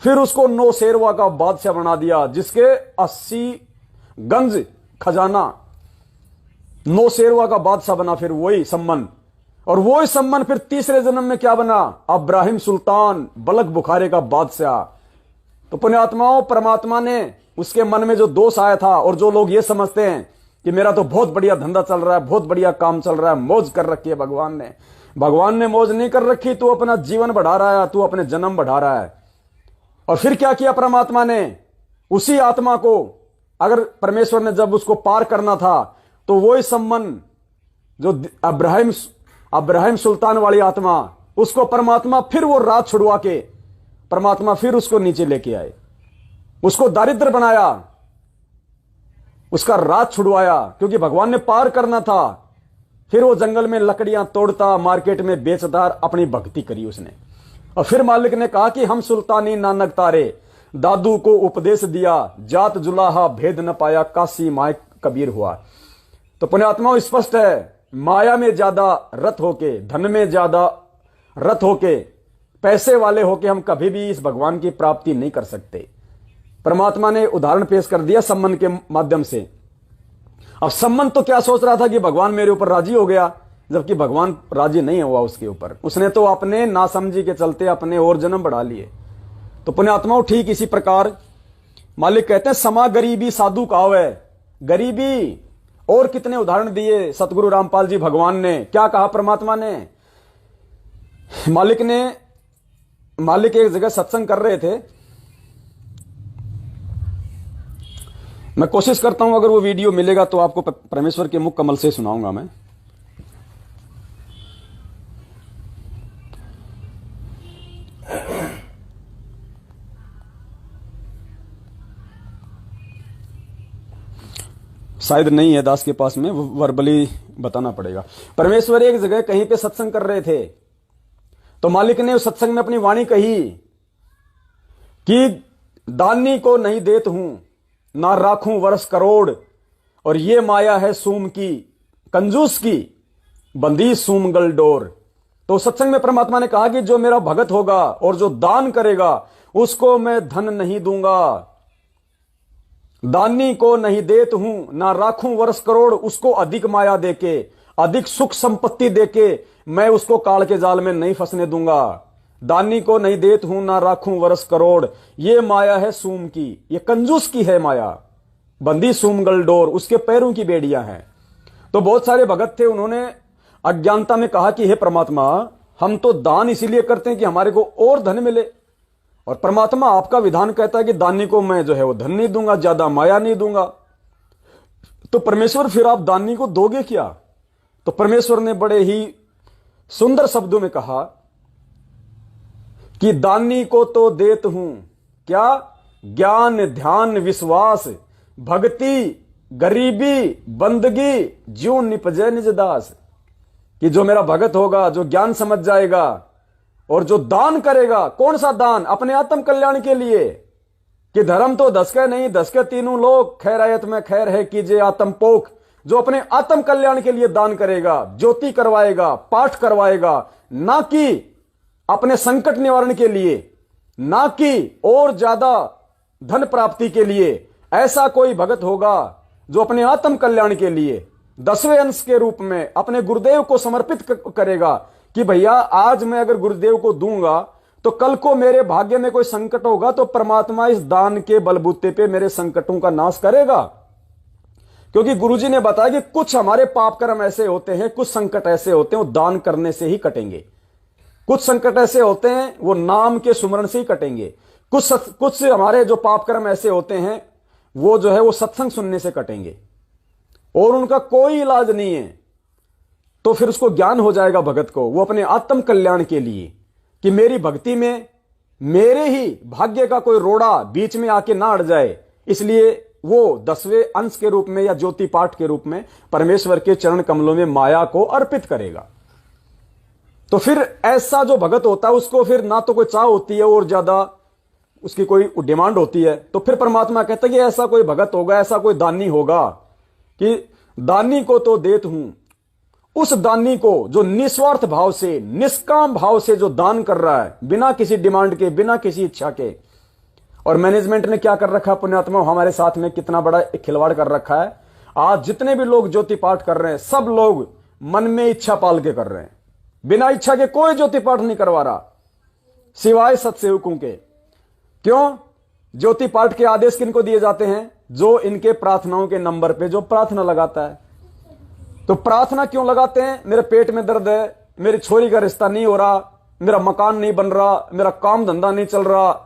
फिर उसको नौशेरवा का बादशाह बना दिया, जिसके 80 गंज खजाना। नौशेरवा का बादशाह बना फिर वही सम्मन, और वही सम्मन फिर तीसरे जन्म में क्या बना? अब्राहिम सुल्तान, बलक बुखारे का बादशाह। तो पुण्यात्माओं, परमात्मा ने उसके मन में जो दोष आया था, और जो लोग ये समझते हैं कि मेरा तो बहुत बढ़िया धंधा चल रहा है, बहुत बढ़िया काम चल रहा है, मौज कर रखी है भगवान ने मौज नहीं कर रखी। तू अपना जीवन बढ़ा रहा है, तू अपने जन्म बढ़ा रहा है। और फिर क्या किया परमात्मा ने? उसी आत्मा को, अगर परमेश्वर ने जब उसको पार करना था, तो वही सम्मन जो अब्राहिम सुल्तान वाली आत्मा, उसको परमात्मा फिर वो रात छुड़वा के परमात्मा फिर उसको नीचे लेके आए, उसको दारिद्र बनाया, उसका रात छुड़वाया, क्योंकि भगवान ने पार करना था। फिर वो जंगल में लकड़ियां तोड़ता, मार्केट में बेचता, अपनी भक्ति करी उसने। और फिर मालिक ने कहा कि हम सुल्तानी नानक तारे, दादू को उपदेश दिया, जात जुलाहा भेद न पाया, काशी माय कबीर हुआ। तो पुण्यात्माओं, स्पष्ट है, माया में ज्यादा रत होके, धन में ज्यादा रत होके, पैसे वाले होके हम कभी भी इस भगवान की प्राप्ति नहीं कर सकते। परमात्मा ने उदाहरण पेश कर दिया सम्मन के माध्यम से। अब सम्मन तो क्या सोच रहा था कि भगवान मेरे ऊपर राजी हो गया, जबकि भगवान राजी नहीं हुआ उसके ऊपर। उसने तो अपने नासमझी के चलते अपने और जन्म बढ़ा लिए। तो पुण्यात्माओं, ठीक इसी प्रकार मालिक कहते हैं, समा गरीबी साधु काव है। गरीबी, और कितने उदाहरण दिए सतगुरु रामपाल जी भगवान ने। क्या कहा परमात्मा ने? मालिक एक जगह सत्संग कर रहे थे, मैं कोशिश करता हूं अगर वो वीडियो मिलेगा तो आपको परमेश्वर के मुख कमल से सुनाऊंगा मैं। शायद नहीं है दास के पास में, वर्बली बताना पड़ेगा। परमेश्वर एक जगह कहीं पे सत्संग कर रहे थे, तो मालिक ने उस सत्संग में अपनी वाणी कही कि दानी को नहीं देत हूं, ना राखूं वर्ष करोड़, और ये माया है सूम की, कंजूस की, बंदी सूम गल डोर। तो सत्संग में परमात्मा ने कहा कि जो मेरा भगत होगा और जो दान करेगा, उसको मैं धन नहीं दूंगा। दानी को नहीं देत हूं, ना राखूं वर्ष करोड़, उसको अधिक माया देके, अधिक सुख संपत्ति देके मैं उसको काल के जाल में नहीं फंसने दूंगा। दानी को नहीं देत हूं, ना राखूं वर्ष करोड़, ये माया है सूम की, ये कंजूस की है माया, बंदी सूम गल डोर, उसके पैरों की बेड़ियां हैं। तो बहुत सारे भगत थे, उन्होंने अज्ञानता में कहा कि हे परमात्मा, हम तो दान इसीलिए करते हैं कि हमारे को और धन मिले, और परमात्मा आपका विधान कहता है कि दानी को मैं जो है वो धन नहीं दूंगा, ज्यादा माया नहीं दूंगा। तो परमेश्वर फिर आप दानी को दोगे क्या? तो परमेश्वर ने बड़े ही सुंदर शब्दों में कहा कि दानी को तो देत हूं क्या? ज्ञान, ध्यान, विश्वास, भक्ति, गरीबी, बंदगी, ज्यों निपजे निज दास। कि जो मेरा भगत होगा, जो ज्ञान समझ जाएगा और जो दान करेगा, कौन सा दान? अपने आत्म कल्याण के लिए, कि धर्म तो 10 के नहीं, 10 के तीनों लोग, खैरायत में खैर है कीजिए आत्म पोख। जो अपने आत्म कल्याण के लिए दान करेगा, ज्योति करवाएगा, पाठ करवाएगा, ना कि अपने संकट निवारण के लिए, ना कि और ज्यादा धन प्राप्ति के लिए, ऐसा कोई भगत होगा जो अपने आत्म कल्याण के लिए 10वें अंश के रूप में अपने गुरुदेव को समर्पित करेगा कि भैया आज मैं अगर गुरुदेव को दूंगा तो कल को मेरे भाग्य में कोई संकट होगा तो परमात्मा इस दान के बलबूते पे मेरे संकटों का नाश करेगा। क्योंकि गुरुजी ने बताया कि कुछ हमारे पाप कर्म ऐसे होते हैं, कुछ संकट ऐसे होते हैं वो दान करने से ही कटेंगे। कुछ संकट ऐसे होते हैं वो नाम के सुमरण से ही कटेंगे। कुछ हमारे जो पाप कर्म ऐसे होते हैं वो जो है वो सत्संग सुनने से कटेंगे और उनका कोई इलाज नहीं है। तो फिर उसको ज्ञान हो जाएगा भगत को, वो अपने आत्म कल्याण के लिए, कि मेरी भक्ति में मेरे ही भाग्य का कोई रोड़ा बीच में आके ना अड़ जाए, इसलिए वो 10वें अंश के रूप में या ज्योति पाठ के रूप में परमेश्वर के चरण कमलों में माया को अर्पित करेगा। तो फिर ऐसा जो भगत होता है उसको फिर ना तो कोई चाह होती है और ज्यादा उसकी कोई डिमांड होती है। तो फिर परमात्मा कहता है कि ऐसा कोई भगत होगा, ऐसा कोई दानी होगा कि दानी को तो देत हूं, उस दानी को जो निस्वार्थ भाव से, निष्काम भाव से जो दान कर रहा है, बिना किसी डिमांड के, बिना किसी इच्छा के। और मैनेजमेंट ने क्या कर रखा है पुण्यात्मा, हमारे साथ में कितना बड़ा एक खिलवाड़ कर रखा है। आज जितने भी लोग ज्योति पाठ कर रहे हैं सब लोग मन में इच्छा पाल के कर रहे हैं, बिना इच्छा के कोई ज्योति पाठ नहीं करवा रहा सिवाय सत्सेवकों के। क्यों? ज्योति पाठ के आदेश किनको दिए जाते हैं? जो इनके प्रार्थनाओं के नंबर पे जो प्रार्थना लगाता है। तो प्रार्थना क्यों लगाते हैं? मेरे पेट में दर्द है, मेरी छोरी का रिश्ता नहीं हो रहा, मेरा मकान नहीं बन रहा, मेरा काम धंधा नहीं चल रहा,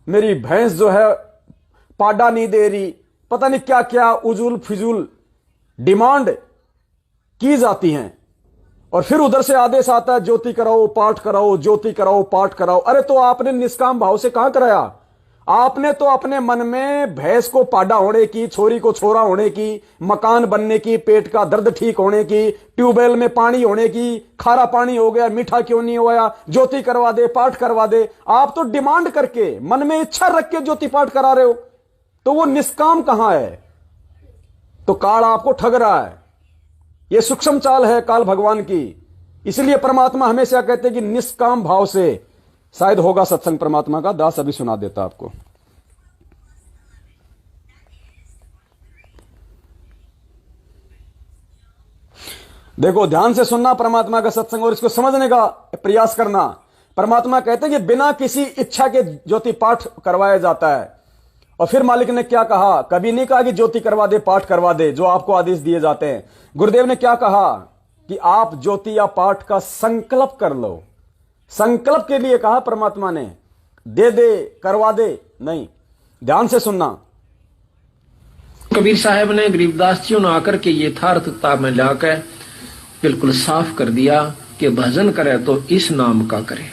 मेरी भैंस जो है पाडा नहीं दे रही, पता नहीं क्या क्या उजूल फिजूल डिमांड की जाती हैं। और फिर उधर से आदेश आता है ज्योति कराओ पाठ कराओ, ज्योति कराओ पाठ कराओ। अरे तो आपने निष्काम भाव से कहां कराया? आपने तो अपने मन में भैंस को पाडा होने की, छोरी को छोरा होने की, मकान बनने की, पेट का दर्द ठीक होने की, ट्यूबवेल में पानी होने की, खारा पानी हो गया मीठा क्यों नहीं हुआ, ज्योति करवा दे, पाठ करवा दे। आप तो डिमांड करके मन में इच्छा रख के ज्योति पाठ करा रहे हो, तो वो निष्काम कहां है? तो काल आपको ठग रहा है। यह सूक्ष्म चाल है काल भगवान की। इसलिए परमात्मा हमेशा कहते हैं कि निष्काम भाव से, शायद होगा सत्संग परमात्मा का, दास अभी सुना देता आपको। देखो ध्यान से सुनना परमात्मा का सत्संग और इसको समझने का प्रयास करना। परमात्मा कहते हैं कि बिना किसी इच्छा के ज्योति पाठ करवाया जाता है। और फिर मालिक ने क्या कहा? कभी नहीं कहा कि ज्योति करवा दे, पाठ करवा दे, जो आपको आदेश दिए जाते हैं। गुरुदेव ने क्या कहा कि आप ज्योति या पाठ का संकल्प कर लो। संकल्प के लिए कहा परमात्मा ने, दे दे करवा दे नहीं। ध्यान से सुनना।
कबीर साहब ने गरीबदास जी ने आकर के यथार्थता में लाकर बिल्कुल साफ कर दिया कि भजन करे तो इस नाम का करे,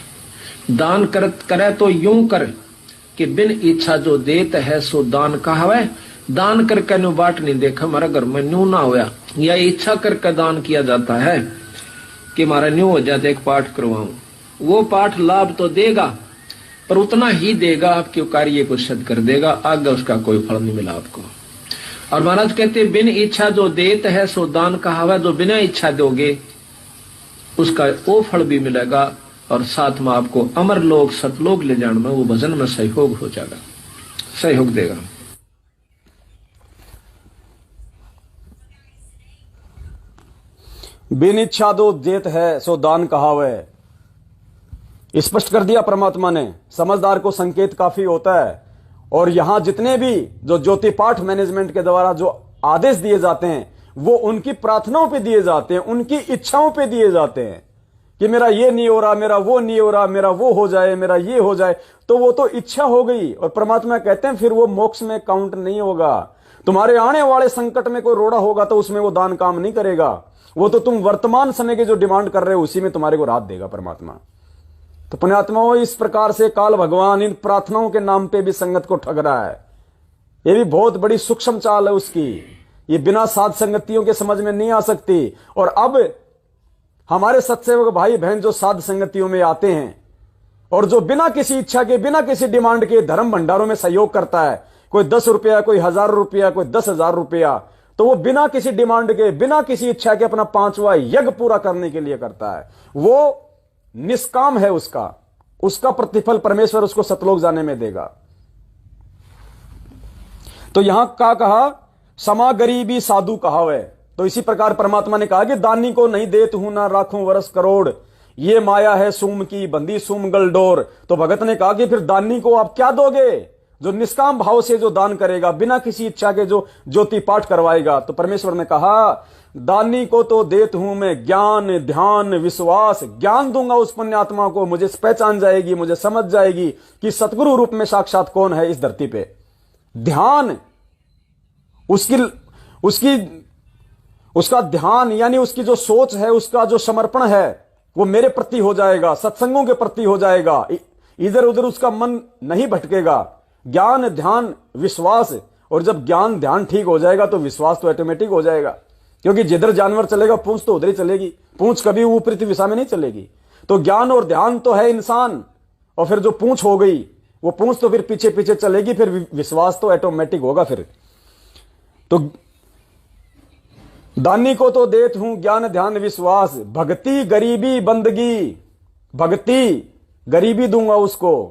दान करे तो यूं करे कि बिन इच्छा जो देत है सो दान कहावे। दान करके न्यू बाट नहीं देखा हमारा घर में न्यू ना होया, या इच्छा करके दान किया जाता है कि हमारा न्यू हो जाए एक पाठ करवाऊं। वो पाठ लाभ तो देगा पर उतना ही देगा, आपके कार्य को सिद्ध कर देगा, आगे उसका कोई फल नहीं मिला आपको। और महाराज कहते बिन इच्छा जो देत है सो दान कहावे। जो बिना इच्छा दोगे उसका वो फल भी मिलेगा और साथ में आपको अमर लोग सतलोक ले जाने में वो भजन में सहयोग हो जाएगा, सहयोग देगा।
बिन इच्छा दो देत है सो दान कहावे, स्पष्ट कर दिया परमात्मा ने। समझदार को संकेत काफी होता है। और यहां जितने भी जो ज्योति पाठ मैनेजमेंट के द्वारा जो आदेश दिए जाते हैं वो उनकी प्रार्थनाओं पे दिए जाते हैं, उनकी इच्छाओं पे दिए जाते हैं कि मेरा ये नहीं हो रहा, मेरा वो नहीं हो रहा, मेरा वो हो जाए, मेरा ये हो जाए। तो वो तो इच्छा हो गई। और परमात्मा कहते हैं फिर वो मोक्ष में काउंट नहीं होगा। तुम्हारे आने वाले संकट में कोई रोड़ा होगा तो उसमें वो दान काम नहीं करेगा। वो तो तुम वर्तमान समय के जो डिमांड कर रहे हो उसी में तुम्हारे को राहत देगा परमात्मा। तो पुण्यात्माओं, इस प्रकार से काल भगवान इन प्रार्थनाओं के नाम पे भी संगत को ठग रहा है। ये भी बहुत बड़ी सूक्ष्म चाल है उसकी। ये बिना साध संगतियों के समझ में नहीं आ सकती। और अब हमारे सत्सेवक भाई बहन जो साध संगतियों में आते हैं और जो बिना किसी इच्छा के, बिना किसी डिमांड के धर्म भंडारों में सहयोग करता है, कोई 10 रुपया, कोई 1000 रुपया, कोई 10,000 रुपया, तो वो बिना किसी डिमांड के, बिना किसी इच्छा के अपना 5वां यज्ञ पूरा करने के लिए करता है। वो निष्काम है, उसका प्रतिफल परमेश्वर उसको सतलोक जाने में देगा। तो यहां का कहा समा गरीबी साधु कहावे। तो इसी प्रकार परमात्मा ने कहा कि दानी को नहीं देत हूं ना राखूं वर्ष करोड़, ये माया है सूम की बंदी सूम गलडोर। तो भगत ने कहा कि फिर दानी को आप क्या दोगे? जो निष्काम भाव से जो दान करेगा, बिना किसी इच्छा के जो ज्योति पाठ करवाएगा, तो परमेश्वर ने कहा दानी को तो देत हूं मैं ज्ञान, ध्यान, विश्वास। ज्ञान दूंगा उस पुण्यात्मा को, मुझे पहचान जाएगी, मुझे समझ जाएगी कि सतगुरु रूप में साक्षात कौन है इस धरती पे। ध्यान, उसका ध्यान यानी उसकी जो सोच है, उसका जो समर्पण है वो मेरे प्रति हो जाएगा, सत्संगों के प्रति हो जाएगा, इधर उधर उसका मन नहीं भटकेगा। ज्ञान, ध्यान, विश्वास। और जब ज्ञान ध्यान ठीक हो जाएगा तो विश्वास तो ऑटोमेटिक हो जाएगा, क्योंकि जिधर जानवर चलेगा पूंछ तो उधर ही चलेगी, पूंछ कभी ऊपरी दिशा में नहीं चलेगी। तो ज्ञान और ध्यान तो है इंसान, और फिर जो पूंछ हो गई वो पूंछ तो फिर पीछे पीछे चलेगी, फिर विश्वास तो ऑटोमेटिक होगा। फिर तो दानी को तो देत हूं ज्ञान, ध्यान, विश्वास। भक्ति, गरीबी, बंदगी। भक्ति, गरीबी दूंगा उसको,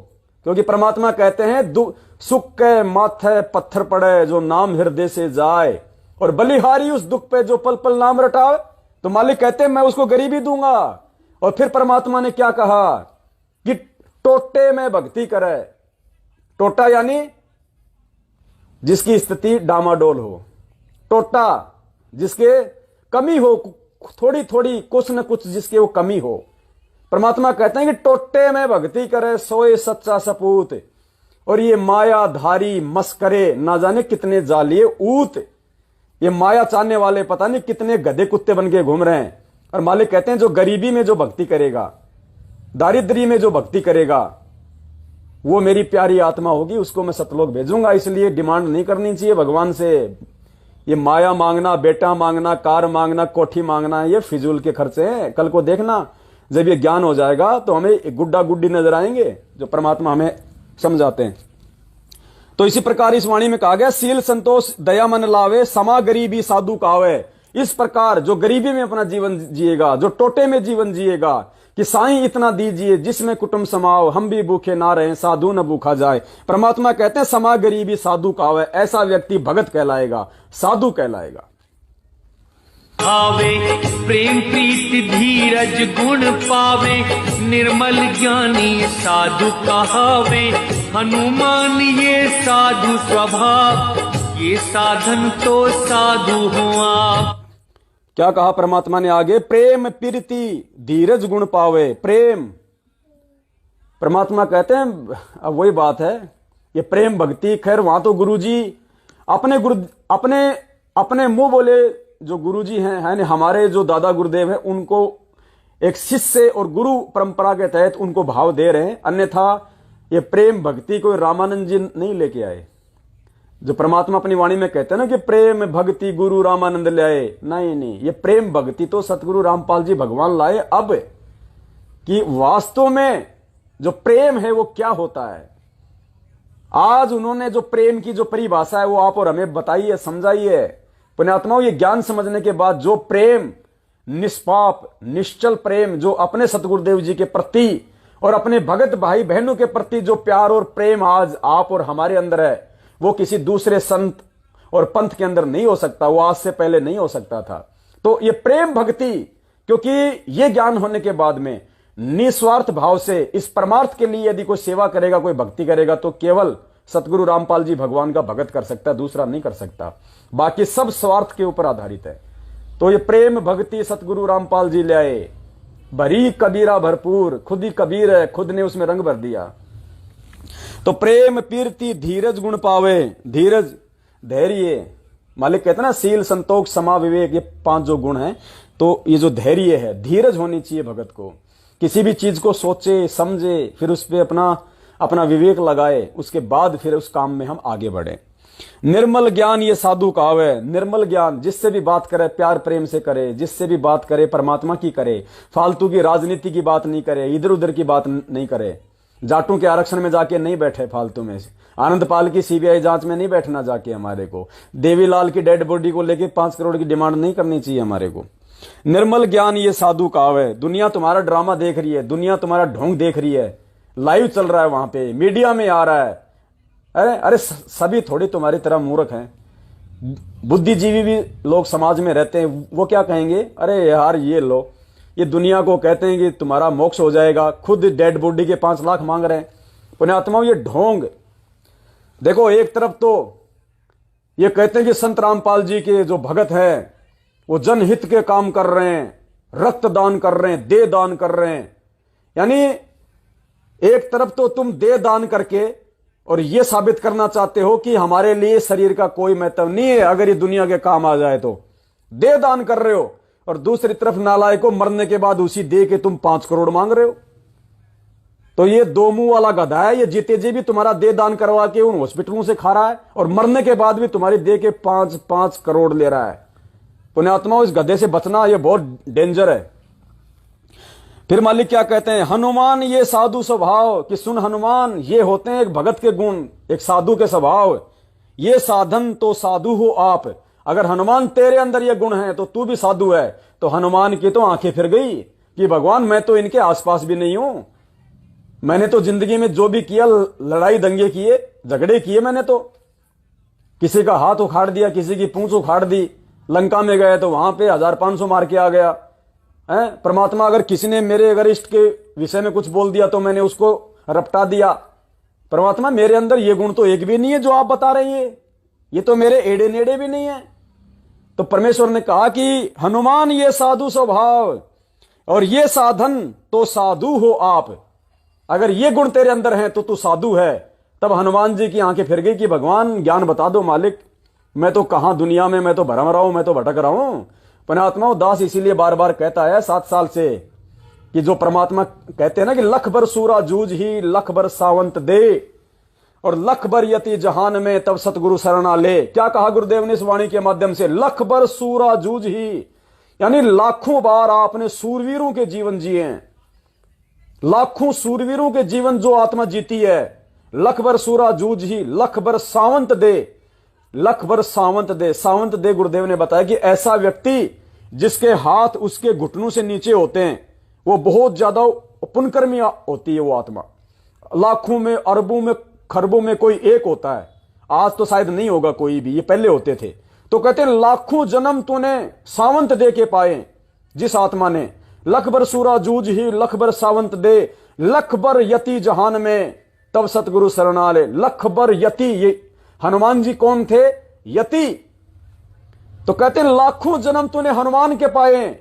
क्योंकि परमात्मा कहते हैं सुख के माथे पत्थर पड़े जो नाम हृदय से जाए, और बलिहारी उस दुख पे जो पल पल नाम रटाए। तो मालिक कहते हैं मैं उसको गरीबी दूंगा। और फिर परमात्मा ने क्या कहा कि टोटे में भक्ति करे। टोटा यानी जिसकी स्थिति डामाडोल हो, टोटा जिसके कमी हो, थोड़ी थोड़ी कुछ न कुछ जिसके वो कमी हो। परमात्मा कहते हैं कि टोटे में भक्ति करे सोए सच्चा सपूत। और ये मायाधारी मस्करे ना जाने कितने जालिए ऊत। ये माया चाहने वाले पता नहीं कितने गधे कुत्ते बन के घूम रहे हैं। और मालिक कहते हैं जो गरीबी में जो भक्ति करेगा, दारिद्र्य में जो भक्ति करेगा, वो मेरी प्यारी आत्मा होगी, उसको मैं सतलोक भेजूंगा। इसलिए डिमांड नहीं करनी चाहिए भगवान से। ये माया मांगना, बेटा मांगना, कार मांगना, कोठी मांगना, ये फिजूल के खर्चे हैं। कल को देखना जब ये ज्ञान हो जाएगा तो हमें एक गुड्डा गुड्डी नजर आएंगे जो परमात्मा हमें समझाते हैं। तो इसी प्रकार इस वाणी में कहा गया सील संतोष दया मन लावे, समा गरीबी साधु कावे। इस प्रकार जो गरीबी में अपना जीवन जिएगा, जो टोटे में जीवन जिएगा, कि साईं इतना दीजिए जिसमें कुटुंब समाओ, हम भी भूखे ना रहें साधु न भूखा जाए। परमात्मा कहते हैं समा गरीबी साधु कावे। ऐसा व्यक्ति भगत कहलाएगा, साधु कहलाएगा।
भावे प्रेम प्रीति धीरज गुण पावे, निर्मल ज्ञानी साधु कहावे। हनुमान ये साधु स्वभाव, ये साधन तो साधु हुआ।
क्या कहा परमात्मा ने आगे? प्रेम प्रीति धीरज गुण पावे। प्रेम, परमात्मा कहते हैं अब वही बात है, ये प्रेम भक्ति। खैर वहां तो गुरुजी अपने मुंह बोले जो गुरुजी हैं, है हमारे जो दादा गुरुदेव हैं, उनको एक शिष्य और गुरु परंपरा के तहत उनको भाव दे रहे हैं। अन्यथा ये प्रेम भक्ति को रामानंद जी नहीं लेके आए। जो परमात्मा अपनी वाणी में कहते हैं ना कि प्रेम भक्ति गुरु रामानंद लाए, नहीं, ये प्रेम भक्ति तो सतगुरु रामपाल जी भगवान लाए। अब कि वास्तव में जो प्रेम है वो क्या होता है, आज उन्होंने जो प्रेम की जो परिभाषा है वो आप और हमें बताइए, समझाइए। पुण्यात्माओं, ये ज्ञान समझने के बाद जो प्रेम, निष्पाप निश्चल प्रेम, जो अपने सतगुरुदेव जी के प्रति और अपने भगत भाई बहनों के प्रति जो प्यार और प्रेम आज आप और हमारे अंदर है, वो किसी दूसरे संत और पंथ के अंदर नहीं हो सकता, वो आज से पहले नहीं हो सकता था। तो ये प्रेम भक्ति, क्योंकि ये ज्ञान होने के बाद में निस्वार्थ भाव से इस परमार्थ के लिए यदि कोई सेवा करेगा, कोई भक्ति करेगा, तो केवल सतगुरु रामपाल जी भगवान का भगत कर सकता है, दूसरा नहीं कर सकता। बाकी सब स्वार्थ के ऊपर आधारित है। तो ये प्रेम भक्ति सतगुरु रामपाल जी ले आए, भरी कबीरा भरपूर। खुद ही कबीर है, खुद ने उसमें रंग भर दिया। तो प्रेम प्रीति धीरज गुण पावे। धीरज, धैर्य, मालिक कहते ना सील संतोष समा विवेक, ये 5 जो गुण हैं। तो ये जो धैर्य है, धीरज होनी चाहिए भगत को। किसी भी चीज को सोचे समझे, फिर उस पर अपना विवेक लगाए, उसके बाद फिर उस काम में हम आगे बढ़े। निर्मल ज्ञान ये साधु कहावे। निर्मल ज्ञान, जिससे भी बात करे प्यार प्रेम से करे, जिससे भी बात करे परमात्मा की करे, फालतू की राजनीति की बात नहीं करे, इधर उधर की बात नहीं करे, जाटों के आरक्षण में जाके नहीं बैठे फालतू में, आनंदपाल की सीबीआई जांच में नहीं बैठना जाके हमारे को, देवीलाल की डेड बॉडी को लेके 5 करोड़ की डिमांड नहीं करनी चाहिए हमारे को। निर्मल ज्ञान ये साधु कहावे। दुनिया तुम्हारा ड्रामा देख रही है, दुनिया तुम्हारा ढोंग देख रही है, लाइव चल रहा है, वहां पे मीडिया में आ रहा है। अरे सभी थोड़ी तुम्हारी तरह मूर्ख हैं। बुद्धिजीवी भी लोग समाज में रहते हैं, वो क्या कहेंगे? अरे यार ये लो, ये दुनिया को कहते हैं कि तुम्हारा मोक्ष हो जाएगा, खुद डेड बॉडी के 5 लाख मांग रहे हैं। पुण्यात्माओं, ये ढोंग देखो, एक तरफ तो ये कहते हैं कि संत रामपाल जी के जो भगत हैं वो जनहित के काम कर रहे हैं, रक्तदान कर रहे हैं, देह दान कर रहे हैं। यानी एक तरफ तो तुम देह दान करके और ये साबित करना चाहते हो कि हमारे लिए शरीर का कोई महत्व नहीं है, अगर ये दुनिया के काम आ जाए तो देह दान कर रहे हो, और दूसरी तरफ नालायक को मरने के बाद उसी देह के तुम 5 करोड़ मांग रहे हो। तो ये दो मुंह वाला गधा है। ये जीते जी भी तुम्हारा देह दान करवा के उन हॉस्पिटलों से खा रहा है, और मरने के बाद भी तुम्हारी देह के 5-5 करोड़ ले रहा है। पुण्यात्माओं, इस गधे से बचना ये बहुत डेंजर है। फिर मालिक क्या कहते हैं, हनुमान ये साधु स्वभाव, कि सुन हनुमान, ये होते हैं एक भगत के गुण, एक साधु के स्वभाव। ये साधन तो साधु हो आप। अगर हनुमान तेरे अंदर ये गुण है तो तू भी साधु है। तो हनुमान की तो आंखें फिर गई कि भगवान, मैं तो इनके आसपास भी नहीं हूं। मैंने तो जिंदगी में जो भी किया, लड़ाई दंगे किए, झगड़े किए, मैंने तो किसी का हाथ उखाड़ दिया, किसी की पूंछ उखाड़ दी। लंका में गए तो वहां पे 1500 मार के आ गया है। परमात्मा, अगर किसी ने मेरे अगर इष्ट के विषय में कुछ बोल दिया तो मैंने उसको रपटा दिया। परमात्मा, मेरे अंदर ये गुण तो एक भी नहीं है जो आप बता रही है, ये तो मेरे एड़े नेड़े भी नहीं है। तो परमेश्वर ने कहा कि हनुमान ये साधु स्वभाव और ये साधन तो साधु हो आप। अगर ये गुण तेरे अंदर हैं तो तू साधु है। तब हनुमान जी की आंखें फिर गई कि भगवान, ज्ञान बता दो मालिक, मैं तो कहां दुनिया में, मैं तो भरम रहा हूं, मैं तो भटक रहा हूं। पुण्यात्मा, दास इसीलिए बार बार कहता है 7 साल से कि जो परमात्मा कहते हैं ना कि लख बर सूरा जूझ ही लख बर सावंत दे, और लख बर यति जहान में तब सतगुरु शरणा ले। क्या कहा गुरुदेव ने इस वाणी के माध्यम से, लख बर सूरा जूझ ही, यानी लाखों बार आपने सूरवीरों के जीवन जिए हैं, लाखों सूरवीरों के जीवन जो आत्मा जीती है। लख बर सूरा जूझ ही लख बर सावंत दे, लख बर सावंत दे। सावंत दे गुरुदेव ने बताया कि ऐसा व्यक्ति जिसके हाथ उसके घुटनों से नीचे होते हैं, वो बहुत ज्यादा पुण्यकर्मी होती है वो आत्मा। लाखों में, अरबों में, खरबों में कोई एक होता है। आज तो शायद नहीं होगा कोई भी, ये पहले होते थे। तो कहते हैं लाखों जन्म तूने सावंत दे के पाए, जिस आत्मा ने लख बर सूरा जूझ ही लख बर सावंत दे, लख बर यति जहान में तब सतगुरु शरणा ले। लख बर यति, ये हनुमान जी कौन थे? यति। तो कहते हैं लाखों जन्म तूने हनुमान के पाए।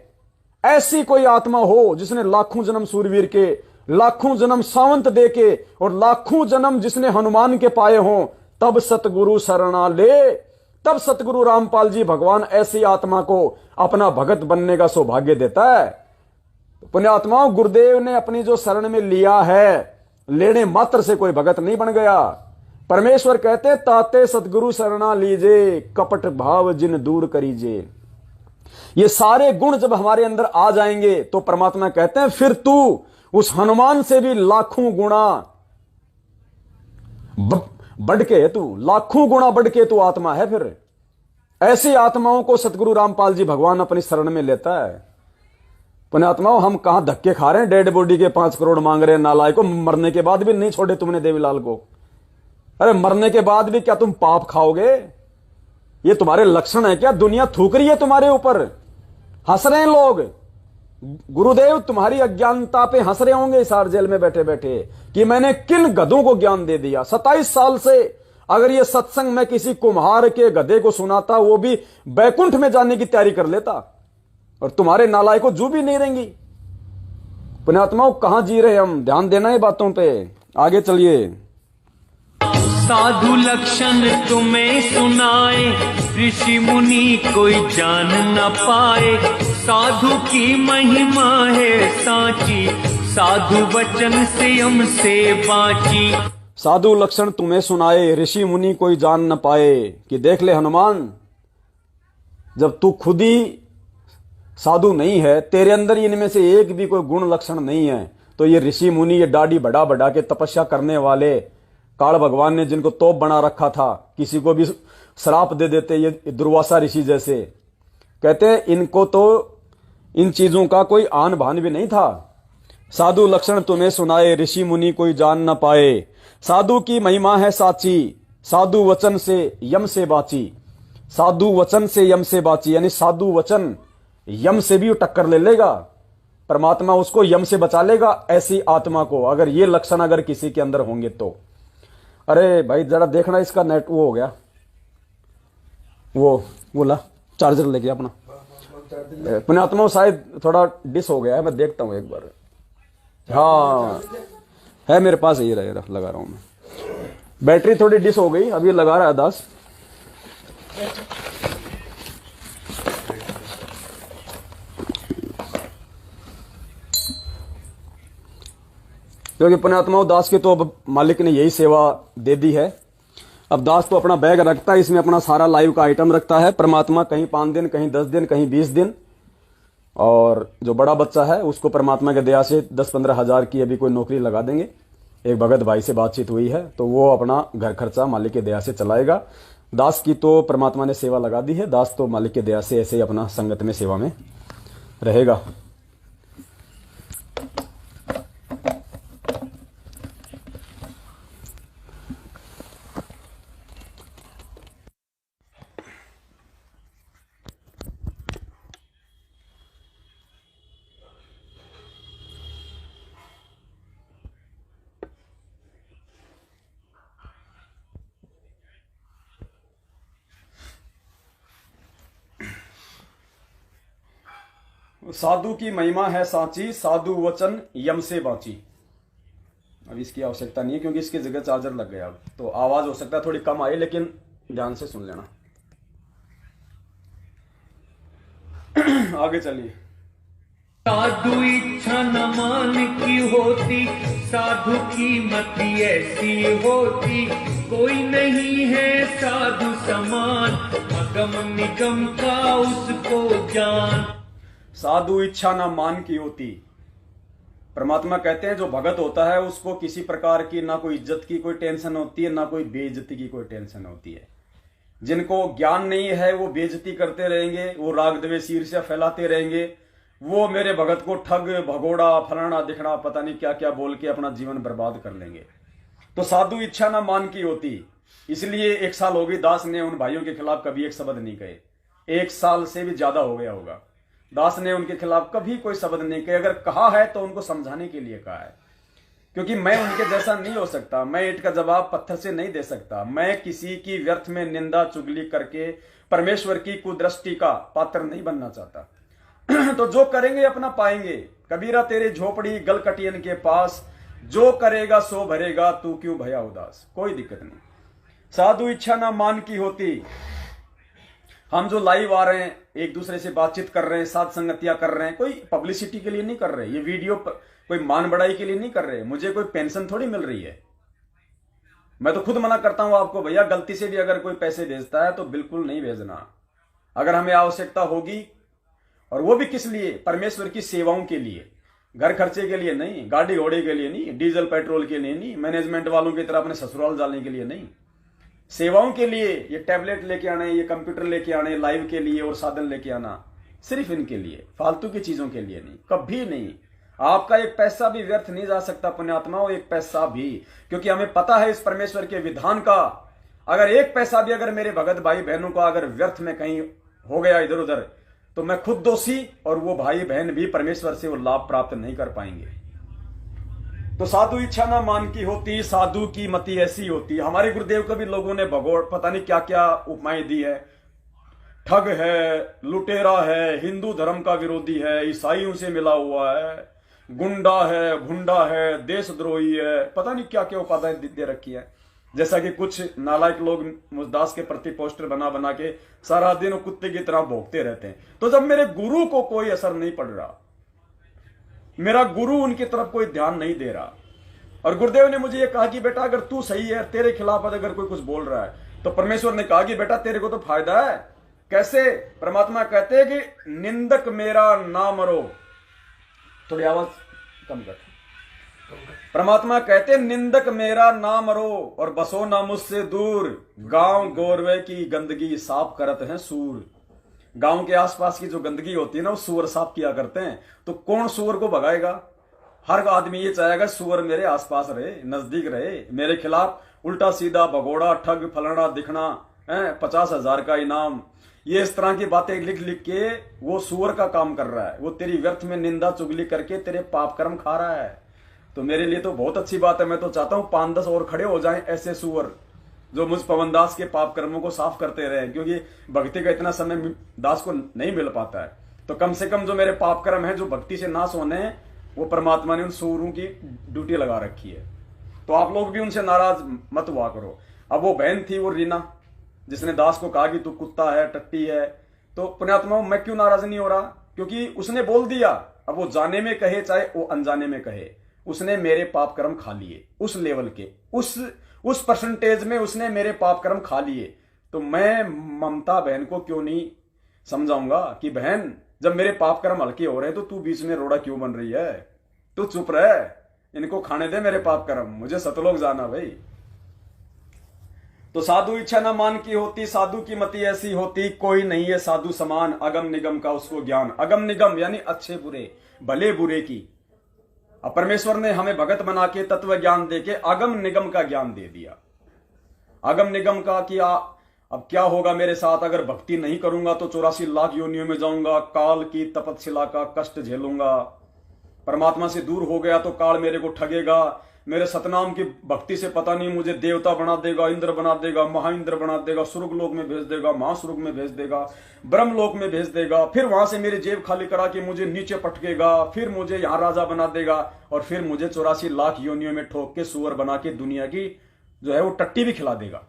ऐसी कोई आत्मा हो जिसने लाखों जन्म सूरवीर के, लाखों जन्म सावंत दे के, और लाखों जन्म जिसने हनुमान के पाए हों, तब सतगुरु शरणा ले। तब सतगुरु रामपाल जी भगवान ऐसी आत्मा को अपना भगत बनने का सौभाग्य देता है। पुण्यात्माओं, गुरुदेव ने अपनी जो शरण में लिया है, लेने मात्र से कोई भगत नहीं बन गया। परमेश्वर कहते ताते सतगुरु शरणा लीजे, कपट भाव जिन दूर करीजे। ये सारे गुण जब हमारे अंदर आ जाएंगे तो परमात्मा कहते हैं फिर तू उस हनुमान से भी लाखों गुणा बढ़ के, तू लाखों गुणा बढ़ के तू आत्मा है। फिर ऐसी आत्माओं को सतगुरु रामपाल जी भगवान अपनी शरण में लेता है। पुण्यात्माओं, हम कहां धक्के खा रहे हैं, डेड बॉडी के 5 करोड़ मांग रहे हैं नालायक को। मरने के बाद भी नहीं छोड़े तुमने देवीलाल को। अरे मरने के बाद भी क्या तुम पाप खाओगे? ये तुम्हारे लक्षण है क्या? दुनिया थूक रही है तुम्हारे ऊपर, हंस रहे हैं लोग। गुरुदेव तुम्हारी अज्ञानता पे हंस रहे होंगे इस हार जेल में बैठे बैठे कि मैंने किन गधों को ज्ञान दे दिया। 27 साल से अगर ये सत्संग मैं किसी कुम्हार के गधे को सुनाता, वो भी बैकुंठ में जाने की तैयारी कर लेता, और तुम्हारे नालायक को जू भी नहीं रहेंगी। पुण्यात्माओं, कहां जी रहे हम? ध्यान देना है बातों पे। आगे चलिए।
साधु लक्षण तुम्हें सुनाए, ऋषि मुनि कोई जान न पाए। साधु की महिमा है साची, साधु वचन से हमसे बाची।
साधु लक्षण तुम्हें सुनाए, ऋषि मुनि कोई जान न पाए। कि देख ले हनुमान, जब तू खुद ही साधु नहीं है, तेरे अंदर इनमें से एक भी कोई गुण लक्षण नहीं है, तो ये ऋषि मुनि, ये दाढ़ी बढ़ा बढ़ा के तपस्या करने वाले, काल भगवान ने जिनको तोप बना रखा था, किसी को भी श्राप दे देते, ये दुर्वासा ऋषि जैसे, कहते हैं इनको तो इन चीजों का कोई आन भान भी नहीं था। साधु लक्षण तुम्हें सुनाए, ऋषि मुनि कोई जान न पाए। साधु की महिमा है साची, साधु वचन से यम से बाची। साधु वचन से यम से बाची, यानी साधु वचन यम से भी टक्कर ले लेगा, परमात्मा उसको यम से बचा लेगा। ऐसी आत्मा को अगर ये लक्षण अगर किसी के अंदर होंगे तो अरे भाई जरा देखना इसका नेट वो हो गया, वो ला चार्जर लेके अपना। पुण्यात्मा शायद थोड़ा डिस हो गया है, मैं देखता हूँ एक बार। हाँ है मेरे पास, ये रहा लगा रहा हूँ मैं। बैटरी थोड़ी डिस हो गई, अभी लगा रहा है दास। क्योंकि पुण्यात्माओं दास की तो अब मालिक ने यही सेवा दे दी है। अब दास तो अपना बैग रखता है, इसमें अपना सारा लाइव का आइटम रखता है। परमात्मा कहीं 5 दिन, कहीं 10 दिन, कहीं 20 दिन। और जो बड़ा बच्चा है उसको परमात्मा के दया से 10-15 हजार की अभी कोई नौकरी लगा देंगे। एक भगत भाई से बातचीत हुई है, तो वो अपना घर खर्चा मालिक के दया से चलाएगा। दास की तो परमात्मा ने सेवा लगा दी है, दास तो मालिक के दया से ऐसे ही अपना संगत में सेवा में रहेगा। साधु की महिमा है सांची, साधु वचन यम से बांची। अब इसकी आवश्यकता नहीं है क्योंकि इसकी जगह चार्जर लग गया। अब तो आवाज हो सकता है थोड़ी कम आई, लेकिन ध्यान से सुन लेना। आगे चलिए।
साधु इच्छा न मान की होती, साधु की मति ऐसी होती, कोई नहीं है साधु समान, अगम निगम का उसको जान।
साधु इच्छा न मान की होती। परमात्मा कहते हैं जो भगत होता है उसको किसी प्रकार की ना कोई इज्जत की कोई टेंशन होती है, ना कोई बेइज्जती की कोई टेंशन होती है। जिनको ज्ञान नहीं है वो बेइज्जती करते रहेंगे, वो राग द्वेष ईर्ष्या फैलाते रहेंगे, वो मेरे भगत को ठग भगोड़ा फलाना दिखना पता नहीं क्या क्या बोल के अपना जीवन बर्बाद कर लेंगे। तो साधु इच्छा ना मान की होती। इसलिए 1 साल हो गई दास ने उन भाइयों के खिलाफ कभी एक शब्द नहीं कहे। 1 साल से भी ज्यादा हो गया होगा, दास ने उनके खिलाफ कभी कोई शब्द नहीं कहे। अगर कहा है तो उनको समझाने के लिए कहा है, क्योंकि मैं उनके जैसा नहीं हो सकता। मैं ईंट का जवाब पत्थर से नहीं दे सकता। मैं किसी की व्यर्थ में निंदा चुगली करके परमेश्वर की कुदृष्टि का पात्र नहीं बनना चाहता। तो जो करेंगे अपना पाएंगे। कबीरा तेरे झोपड़ी गलकटियन के पास, जो करेगा सो भरेगा, तू क्यों भया उदास। कोई दिक्कत नहीं। साधु इच्छा ना मान की होती। हम जो लाइव आ रहे हैं, एक दूसरे से बातचीत कर रहे हैं, साथ संगतियां कर रहे हैं, कोई पब्लिसिटी के लिए नहीं कर रहे। ये वीडियो कोई मान बढ़ाई के लिए नहीं कर रहे। मुझे कोई पेंशन थोड़ी मिल रही है। मैं तो खुद मना करता हूं आपको, भैया गलती से भी अगर कोई पैसे भेजता है तो बिल्कुल नहीं भेजना। अगर हमें आवश्यकता होगी, और वो भी किस लिए, परमेश्वर की सेवाओं के लिए, घर खर्चे के लिए नहीं, गाड़ी घोड़े के लिए नहीं, डीजल पेट्रोल के लिए नहीं, मैनेजमेंट वालों की तरह अपने ससुराल जाने के लिए नहीं, सेवाओं के लिए। ये टैबलेट लेके आने, ये कंप्यूटर लेके आने लाइव के लिए, और साधन लेके आना, सिर्फ इनके लिए, फालतू की चीजों के लिए नहीं, कभी नहीं। आपका एक पैसा भी व्यर्थ नहीं जा सकता पुण्यात्माओं, एक पैसा भी, क्योंकि हमें पता है इस परमेश्वर के विधान का। अगर एक पैसा भी अगर मेरे भगत भाई बहनों का अगर व्यर्थ में कहीं हो गया इधर उधर, तो मैं खुद दोषी, और वो भाई बहन भी परमेश्वर से वो लाभ प्राप्त नहीं कर पाएंगे। तो साधु इच्छा ना मान की होती, साधु की मति ऐसी होती। हमारे गुरुदेव को भी लोगों ने भगोड़ पता नहीं क्या क्या उपमाएं दी है। ठग है, लुटेरा है, हिंदू धर्म का विरोधी है, ईसाइयों से मिला हुआ है, गुंडा है, भुंडा है, देशद्रोही है, पता नहीं क्या क्या उपाधियां दे रखी है। जैसा कि कुछ नालायक लोग मुझदास के प्रति पोस्टर बना बना के सारा दिन वो कुत्ते की तरह भोंकते रहते हैं। तो जब मेरे गुरु को कोई असर नहीं पड़ रहा, मेरा गुरु उनकी तरफ कोई ध्यान नहीं दे रहा, और गुरुदेव ने मुझे ये कहा कि बेटा अगर तू सही है, तेरे खिलाफ अगर कोई कुछ बोल रहा है, तो परमेश्वर ने कहा कि बेटा तेरे को तो फायदा है। कैसे? परमात्मा कहते हैं कि निंदक मेरा ना मरो। थोड़ी आवाज कम कर। परमात्मा कहते निंदक मेरा ना मरो, और बसो ना मुझसे दूर, गांव गोरवे की गंदगी साफ करत हैं सूर। गांव के आसपास की जो गंदगी होती है ना, वो सूअर साफ किया करते हैं। तो कौन सूअर को भगाएगा? हर आदमी ये चाहेगा सूअर मेरे आसपास रहे, नजदीक रहे। मेरे खिलाफ उल्टा सीधा भगोड़ा, ठग, फलाना दिखना, 50,000 का इनाम, ये इस तरह की बातें लिख लिख के वो सूअर का काम कर रहा है। वो तेरी व्यर्थ में निंदा चुगली करके तेरे पाप कर्म खा रहा है। तो मेरे लिए तो बहुत अच्छी बात है। मैं तो चाहता हूं 5-10 और खड़े हो जाएं ऐसे सुअर जो मुझ पवनदास के पाप कर्मों को साफ करते रहे, क्योंकि भक्ति का इतना समय दास को नहीं मिल पाता है। तो कम से कम जो मेरे पाप कर्म है जो भक्ति से नाश होने हैं, वो परमात्मा ने उन सूरों की ड्यूटी लगा रखी है। तो आप लोग भी उनसे नाराज मत हुआ करो। अब वो बहन थी वो रीना, जिसने दास को कहा कि तू कुत्ता है, टट्टी है, तो पुण्यात्मा मैं क्यों नाराज नहीं हो रहा, क्योंकि उसने बोल दिया। अब वो जाने में कहे चाहे वो अनजाने में कहे, उसने मेरे पाप कर्म खा लिए, उस लेवल के, उस परसेंटेज में उसने मेरे पाप कर्म खा लिए। तो मैं ममता बहन को क्यों नहीं समझाऊंगा कि बहन जब मेरे पाप कर्म हल्के हो रहे हैं तो तू बीच में रोड़ा क्यों बन रही है, तू चुप रह, इनको खाने दे मेरे पाप कर्म, मुझे सतलोक जाना भाई। तो साधु इच्छा न मान की होती, साधु की मति ऐसी होती, कोई नहीं है साधु समान, अगम निगम का उसको ज्ञान। अगम निगम यानी अच्छे बुरे, भले बुरे की। अब परमेश्वर ने हमें भगत बना के तत्व ज्ञान देके अगम निगम का ज्ञान दे दिया। अगम निगम का किया। अब क्या होगा मेरे साथ अगर भक्ति नहीं करूंगा तो 84 लाख योनियों में जाऊंगा, काल की तपस्या का कष्ट झेलूंगा। परमात्मा से दूर हो गया तो काल मेरे को ठगेगा, मेरे सतनाम की भक्ति से पता नहीं मुझे देवता बना देगा, इंद्र बना देगा, महाइंद्र बना देगा, स्वर्ग लोक में भेज देगा, महास्वर्ग में भेज देगा, ब्रह्म लोक में भेज देगा, फिर वहां से मेरी जेब खाली करा के मुझे नीचे पटकेगा, फिर मुझे यहाँ राजा बना देगा, और फिर मुझे 84 लाख योनियों में ठोक के सुअर बना के दुनिया की जो है वो टट्टी भी खिला देगा।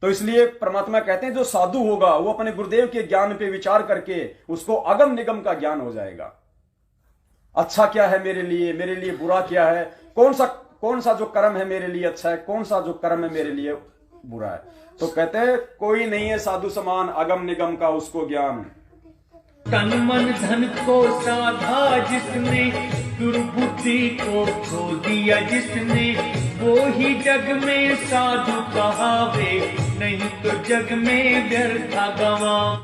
तो इसलिए परमात्मा कहते हैं जो साधु होगा वो अपने गुरुदेव के ज्ञान पे विचार करके उसको अगम निगम का ज्ञान हो जाएगा। अच्छा क्या है मेरे लिए बुरा क्या है, कौन सा जो कर्म है मेरे लिए अच्छा है, कौन सा जो कर्म है मेरे लिए बुरा है। तो कहते हैं कोई नहीं है साधु समान, अगम निगम का उसको ज्ञान।
तन मन धन को साधा जिसने, दुर्बुद्धि को खो दिया जिसने, वो ही जग में साधु कहावे, नहीं तो जग में व्यर्था गवा।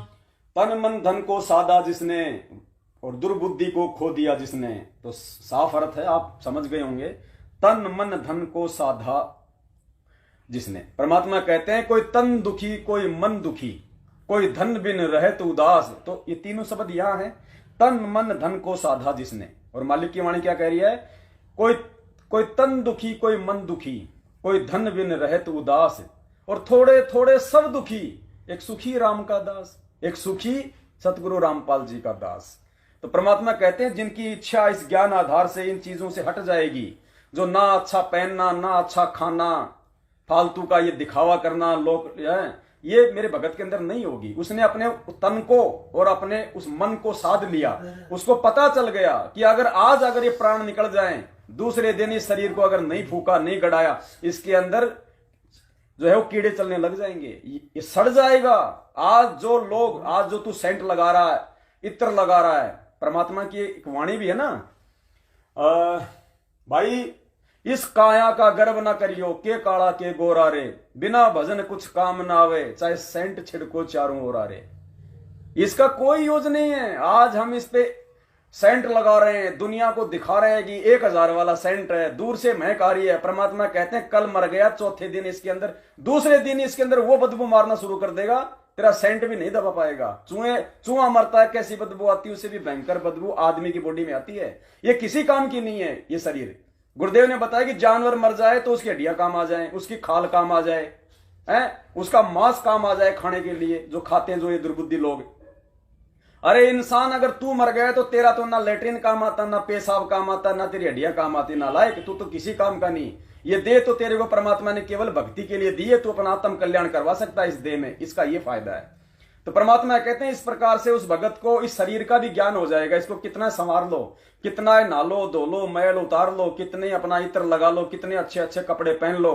तन मन धन को साधा जिसने और दुर्बुद्धि को खो दिया जिसने, तो साफ अर्थ है, आप समझ गए होंगे। तन मन धन को साधा जिसने, परमात्मा कहते हैं कोई तन दुखी, कोई मन दुखी, कोई धन बिन रहे तो उदास। तो ये तीनों शब्द यहां है, तन मन धन को साधा जिसने। और मालिक की वाणी क्या कह रही है, कोई तन दुखी, कोई मन दुखी, कोई धन बिन रहे तो उदास, और थोड़े थोड़े सब दुखी, एक सुखी राम का दास, एक सुखी सतगुरु रामपाल जी का दास। तो परमात्मा कहते हैं जिनकी इच्छा इस ज्ञान आधार से इन चीजों से हट जाएगी, जो ना अच्छा पहनना, ना अच्छा खाना, फालतू का ये दिखावा करना, लोग ये मेरे भगत के अंदर नहीं होगी। उसने अपने तन को और अपने उस मन को साध लिया, उसको पता चल गया कि अगर ये प्राण निकल जाएं, दूसरे दिन इस शरीर को अगर नहीं फूका, नहीं गड़ाया, इसके अंदर जो है वो कीड़े चलने लग जाएंगे, ये सड़ जाएगा। आज जो तू सेंट लगा रहा है, इत्र लगा रहा है, परमात्मा की एक वाणी भी है ना, भाई इस काया का गर्व ना करियो, के काला के गोरा रे, बिना भजन कुछ काम ना आवे, चाहे सेंट छिड़को चारों ओर रे। इसका कोई यूज नहीं है। आज हम इस पे सेंट लगा रहे हैं, दुनिया को दिखा रहे हैं कि 1000 वाला सेंट है, दूर से महक आ रही है। परमात्मा कहते हैं कल मर गया, चौथे दिन इसके अंदर, दूसरे दिन इसके अंदर वो बदबू मारना शुरू कर देगा, तेरा सेंट भी नहीं दबा पाएगा। चूहा मरता है, कैसी बदबू आती है, उससे भी भयंकर बदबू आदमी की बॉडी में आती है। ये किसी काम की नहीं है ये शरीर। गुरुदेव ने बताया कि जानवर मर जाए तो उसकी हड्डियां काम आ जाए, उसकी खाल काम आ जाए, उसका मांस काम आ जाए खाने के लिए, जो खाते हैं जो ये दुर्बुद्धि लोग। अरे इंसान अगर तू मर गया तो तेरा तो ना लेटरिन काम आता, ना पेशाब काम आता, ना तेरी हड्डियां काम आती, ना लायक, तू तो किसी काम का नहीं। ये देह तो तेरे को परमात्मा ने केवल भक्ति के लिए दी है, तू अपना आत्म कल्याण करवा सकता है इस देह में, इसका ये फायदा है। तो परमात्मा कहते हैं इस प्रकार से उस भगत को इस शरीर का भी ज्ञान हो जाएगा। इसको कितना संवार लो, कितना नहा धो लो, मैल उतार लो, कितने अपना इत्र लगा लो, कितने अच्छे अच्छे कपड़े पहन लो।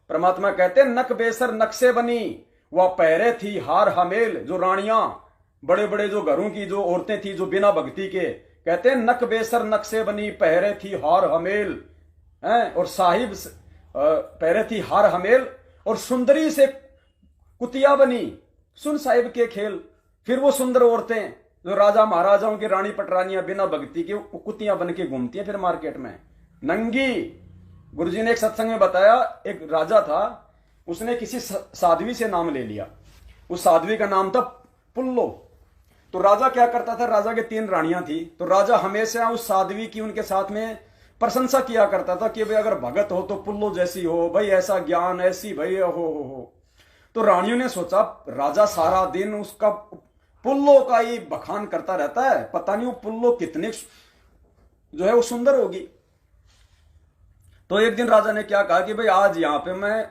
परमात्मा कहते हैं नक बेसर नक्शे बनी, वह पहरे थी हार हमेल। जो रानियां, बड़े बड़े जो घरों की जो औरतें थी जो बिना भक्ति के, कहते हैं नक बेसर नक्शे बनी, पहरे थी हार हमेल, और साहिब पहरे थी हार हमेल, और सुंदरी से कुतिया बनी, सुन साहिब के खेल। फिर वो सुंदर औरतें जो राजा महाराजाओं की रानी पटरानियां बिना भक्ति के कुतियां बन के घूमती हैं फिर मार्केट में नंगी। गुरुजी ने एक सत्संग में बताया, एक राजा था, उसने किसी साध्वी से नाम ले लिया। उस साध्वी का नाम था पुल्लो। तो राजा क्या करता था, राजा के 3 रानियां थी, तो राजा हमेशा उस साध्वी की उनके साथ में प्रशंसा किया करता था कि भाई अगर भगत हो तो पुल्लो जैसी हो, भाई ऐसा ज्ञान ऐसी भाई हो। तो रानियों ने सोचा राजा सारा दिन उसका पुल्लो का ही बखान करता रहता है, पता नहीं वो पुल्लो कितने जो है वो सुंदर होगी। तो एक दिन राजा ने क्या कहा कि भाई आज यहां पे मैं